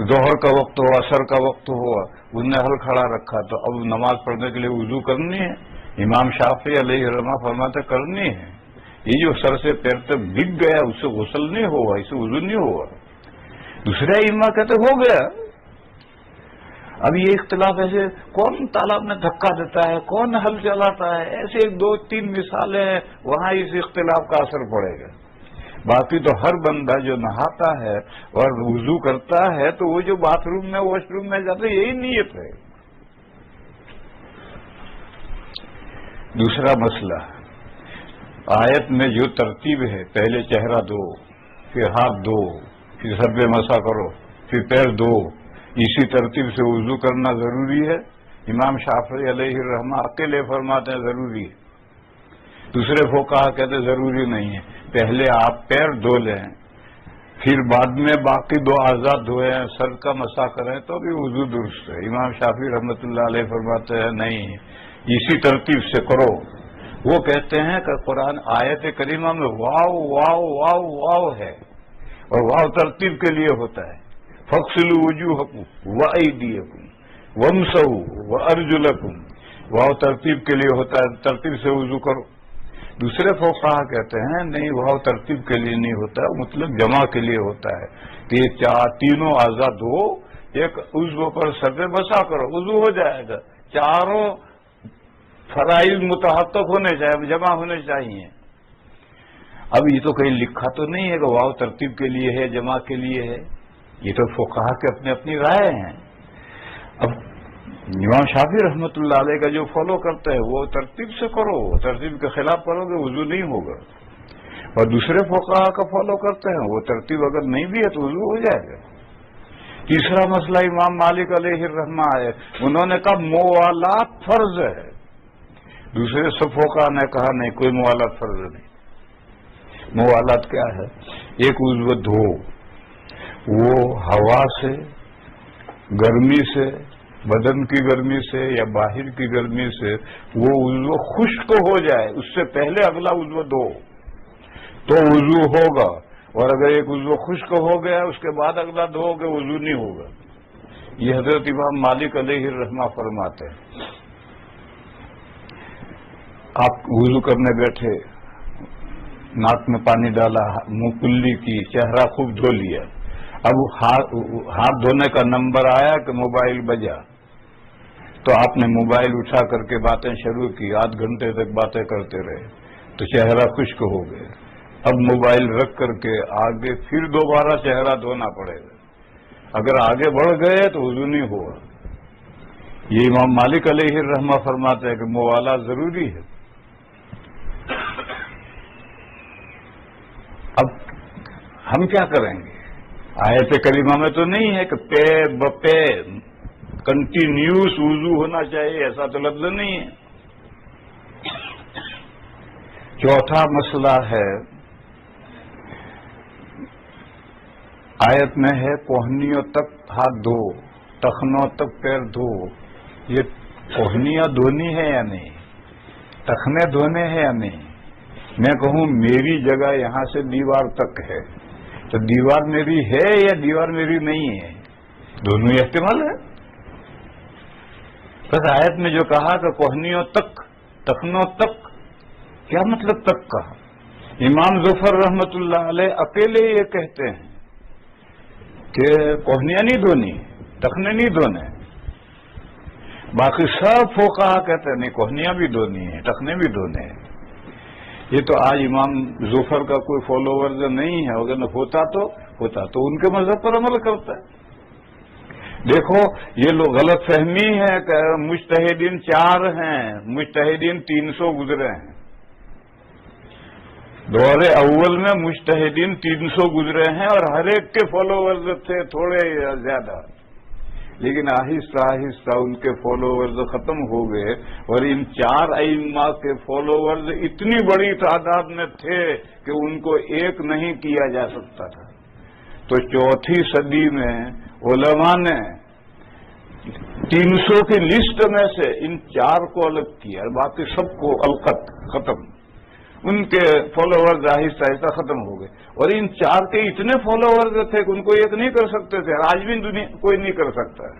Speaker 2: ظہر کا وقت ہوا، عصر کا وقت ہوا، اس نے ہل کھڑا رکھا، تو اب نماز پڑھنے کے لیے وضو کرنی ہے۔ امام شافعی علیہ الرحمہ فرماتے کرنی ہے۔ یہ جو سر سے پیر تک ڈگ گیا اس سے غسل نہیں ہوا، اس سے وضو نہیں ہوا۔ دوسرے امام کہتے ہو گیا۔ اب یہ اختلاف ایسے کون تالاب میں دھکا دیتا ہے، کون ہل چلاتا ہے، ایسے ایک دو تین مثالیں ہیں، وہاں اس اختلاف کا اثر پڑے گا۔ باقی تو ہر بندہ جو نہاتا ہے اور وضو کرتا ہے تو وہ جو باتھ روم میں واش روم میں جاتا ہے یہی نیت ہے۔ دوسرا مسئلہ، آیت میں جو ترتیب ہے، پہلے چہرہ دو، پھر ہاتھ دو، پھر سر پہ مسح کرو، پھر پیر دو، اسی ترتیب سے وضو کرنا ضروری ہے۔ امام شافعی علیہ الرحمہ اکیلے فرماتے ہیں ضروری ہے، دوسرے فقہا کہتے ضروری نہیں ہے۔ پہلے آپ پیر دھو لیں، پھر بعد میں باقی دو اعضاء دھوئیں، سر کا مسح کریں تو بھی وضو درست ہے۔ امام شافعی رحمۃ اللہ علیہ فرماتے ہیں نہیں، اسی ترتیب سے کرو۔ وہ کہتے ہیں کہ قرآن آیت کریمہ میں واو واو واو واو ہے، اور واو ترتیب کے لیے ہوتا ہے۔ فَاغْسِلُوا وُجُوهَكُمْ وَأَيْدِيَكُمْ وَامْسَحُوا وَأَرْجُلَكُمْ، واو ترتیب کے لیے ہوتا ہے، ترتیب سے وضو کرو۔ دوسرے فقہا کہتے ہیں نہیں، واو ترتیب کے لیے نہیں ہوتا، مطلب جمع کے لیے ہوتا ہے کہ تینوں اعضاء دو، ایک عضو پر سر پہ مسح کرو، وضو ہو جائے گا۔ چاروں فرائض متحقق ہونے چاہیے، جمع ہونے چاہیے۔ اب یہ تو کہیں لکھا تو نہیں ہے کہ واو ترتیب کے لیے ہے، جمع کے لیے ہے، یہ تو فقہا کے اپنی اپنی رائے ہیں۔ اب امام شافعی رحمۃ اللہ علیہ کا جو فالو کرتا ہے وہ ترتیب سے کرو، ترتیب کے خلاف کرو گے وضو نہیں ہوگا، اور دوسرے فقہا کا فالو کرتے ہیں وہ ترتیب اگر نہیں بھی ہے تو وضو ہو جائے گا۔ تیسرا مسئلہ امام مالک علیہ الرحمہ ہے، انہوں نے کہا موالات فرض ہے، دوسرے سب فقہا نے کہا نہیں، کوئی موالات فرض نہیں۔ موالات کیا ہے؟ ایک عضو دھو، وہ ہوا سے، گرمی سے، بدن کی گرمی سے یا باہر کی گرمی سے وہ عضو خشک ہو جائے، اس سے پہلے اگلا عضو دھو تو وضو ہوگا، اور اگر ایک عضو خشک ہو گیا اس کے بعد اگلا دھو گے وضو نہیں ہوگا۔ یہ حضرت امام مالک علیہ الرحمہ فرماتے ہیں۔ آپ وضو کرنے بیٹھے، ناک میں پانی ڈالا، منہ کلی کی، چہرہ خوب دھو لیا، اب ہاتھ دھونے کا نمبر آیا کہ موبائل بجا، تو آپ نے موبائل اٹھا کر کے باتیں شروع کی، آدھ گھنٹے تک باتیں کرتے رہے تو چہرہ خشک ہو گئے۔ اب موبائل رکھ کر کے آگے پھر دوبارہ چہرہ دھونا پڑے گا، اگر آگے بڑھ گئے تو وضو نہیں ہوا۔ یہ امام مالک علیہ الرحمہ فرماتے ہیں کہ موالات ضروری ہے۔ اب ہم کیا کریں گے؟ آیت کریمہ میں تو نہیں ہے کہ پے بپے کنٹینیوس وضو ہونا چاہیے، ایسا تو لفظ نہیں ہے۔ چوتھا مسئلہ ہے، آیت میں ہے کوہنیوں تک ہاتھ دھو، ٹخنوں تک پیر دھو۔ یہ کوہنیاں دھونی ہے یا نہیں؟ ٹخنے دھونے ہیں یا نہیں؟ میں کہوں میری جگہ یہاں سے دیوار تک ہے تو دیوار میری ہے یا دیوار میری نہیں ہے؟ دونوں ہی احتمال ہے۔ بس آیت میں جو کہا کہ کوہنیوں تک، ٹخنوں تک، کیا مطلب تک کہا؟ امام ظفر رحمت اللہ علیہ اکیلے یہ کہتے ہیں کہ کوہنیاں نہیں دھونی، ٹخنے نہیں دھونے، باقی سب فقہا کہتے ہیں نہیں کوہنیاں بھی دھونی ہیں، ٹخنے بھی دھونے ہیں۔ یہ تو آج امام ظفر کا کوئی فالوور نہیں ہے، اگر ہوتا تو ان کے مذہب پر عمل کرتا ہے۔ دیکھو یہ لوگ غلط فہمی ہے کہ مجتہدین 4 ہیں، مجتہدین 300 گزرے ہیں۔ دور اول میں مجتہدین 300 گزرے ہیں اور ہر ایک کے فالوورز تھے تھوڑے یا زیادہ، لیکن آہستہ آہستہ ان کے فالوورز ختم ہو گئے اور ان 4 ائمہ کے فالوورز اتنی بڑی تعداد میں تھے کہ ان کو ایک نہیں کیا جا سکتا تھا۔ تو 4ویں صدی میں علماء نے 300 کی لسٹ میں سے ان 4 کو الگ کیا، باقی سب کو القت ختم۔ ان کے فالوورز آہستہ آہستہ ختم ہو گئے اور ان 4 کے اتنے فالوورز تھے کہ ان کو ایک نہیں کر سکتے تھے، آج بھی دنیا کوئی نہیں کر سکتا ہے۔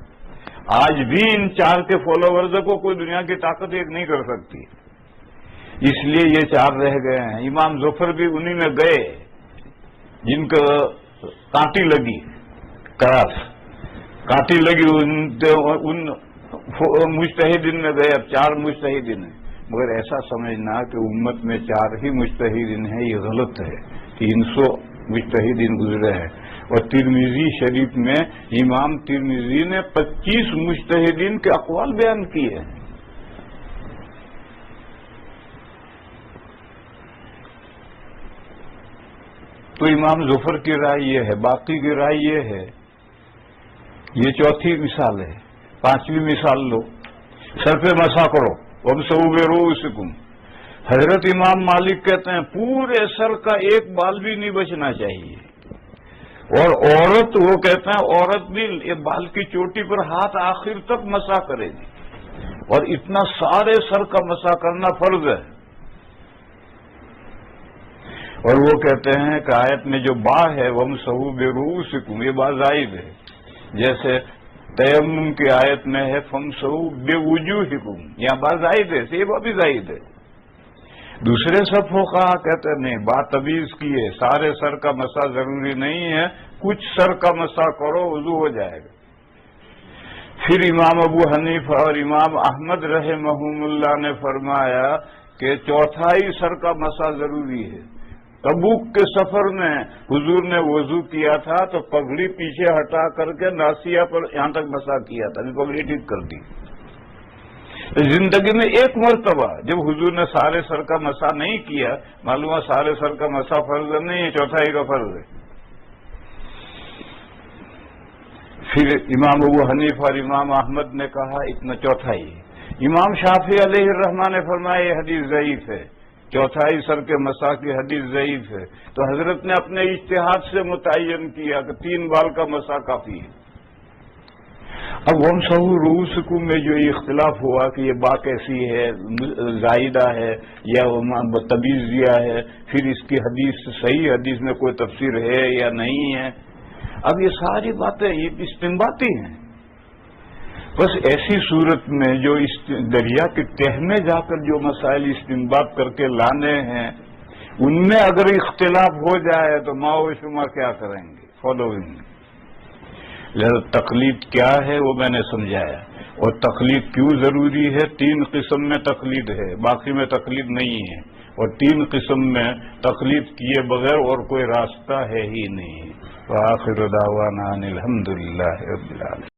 Speaker 2: آج بھی ان 4 کے فالوورز کو کوئی دنیا کی طاقت ایک نہیں کر سکتی، اس لیے یہ 4 رہ گئے ہیں۔ امام ظفر بھی انہی میں گئے جن کو کانٹی لگی، کراس کانٹی لگی، ان مجتہدین میں گئے، اب 4 مجتہدین ہیں۔ مگر ایسا سمجھنا کہ امت میں 4 ہی مجتہدین ہیں، یہ غلط ہے۔ 300 مجتہدین گزرے ہیں اور ترمذی شریف میں امام ترمذی نے 25 مجتہدین کے اقوال بیان کیے ہیں۔ تو امام ظفر کی رائے یہ ہے، باقی کی رائے یہ ہے۔ یہ 4تھی مثال ہے۔ 5ویں مثال لو، سر پہ مسح کرو، وَامْسَحُوا بِرُؤُوسِكُمْ۔ حضرت امام مالک کہتے ہیں پورے سر کا ایک بال بھی نہیں بچنا چاہیے، اور عورت، وہ کہتے ہیں عورت بھی بال کی چوٹی پر ہاتھ آخر تک مسح کرے گی، اور اتنا سارے سر کا مسح کرنا فرض ہے۔ اور وہ کہتے ہیں کہ آیت میں جو با ہے وَامْسَحُوا بِرُؤُوسِكُمْ، یہ با زائد ہے، جیسے تیمم کی آیت میں ہے فَامْسَحُوا بِوُجُوهِكُمْ، یہاں با زائد ہے، یہ با بھی زائد ہے۔ دوسرے سب فقہا کہتے ہیں نہیں، با تمیز کیے، سارے سر کا مسح ضروری نہیں ہے، کچھ سر کا مسح کرو وضو ہو جائے گا۔ پھر امام ابو حنیفہ اور امام احمد رحمہم اللہ نے فرمایا کہ 4تھائی سر کا مسح ضروری ہے۔ تبوک کے سفر میں حضور نے وضو کیا تھا تو پگڑی پیچھے ہٹا کر کے ناسیہ پر یہاں تک مسح کیا تھا، پگڑی ٹھیک کر دی۔ زندگی میں ایک مرتبہ جب حضور نے سارے سر کا مسح نہیں کیا، معلوم ہے سارے سر کا مسح فرض نہیں ہے، 4تھائی کا فرض ہے۔ پھر امام ابو حنیفہ اور امام احمد نے کہا اتنا 4تھائی۔ امام شافعی علیہ الرحمہ نے فرمایا یہ حدیث ضعیف ہے، 4تھائی سر کے مسح کی حدیث ضعیف ہے۔ تو حضرت نے اپنے اجتہاد سے متعین کیا کہ 3 بال کا مسح کافی ہے۔ اب وَامْسَحُوا رُؤُوسَكُمْ میں جو اختلاف ہوا کہ یہ با کیسی ہے، زائدہ ہے یا تمیز دیا ہے، پھر اس کی حدیث صحیح حدیث میں کوئی تفسیر ہے یا نہیں ہے، اب یہ ساری باتیں یہ استنباطی ہیں۔ بس ایسی صورت میں جو اس دریا کے تہہ میں جا کر جو مسائل استنباط کر کے لانے ہیں، ان میں اگر اختلاف ہو جائے تو ماں و شما کیا کریں گے؟ فالوئنگ لہذا تقلید کیا ہے وہ میں نے سمجھایا، اور تقلید کیوں ضروری ہے۔ 3 قسم میں تقلید ہے، باقی میں تقلید نہیں ہے، اور 3 قسم میں تقلید کیے بغیر اور کوئی راستہ ہے ہی نہیں۔ وآخر دعوانا ان الحمد للہ رب العالمین۔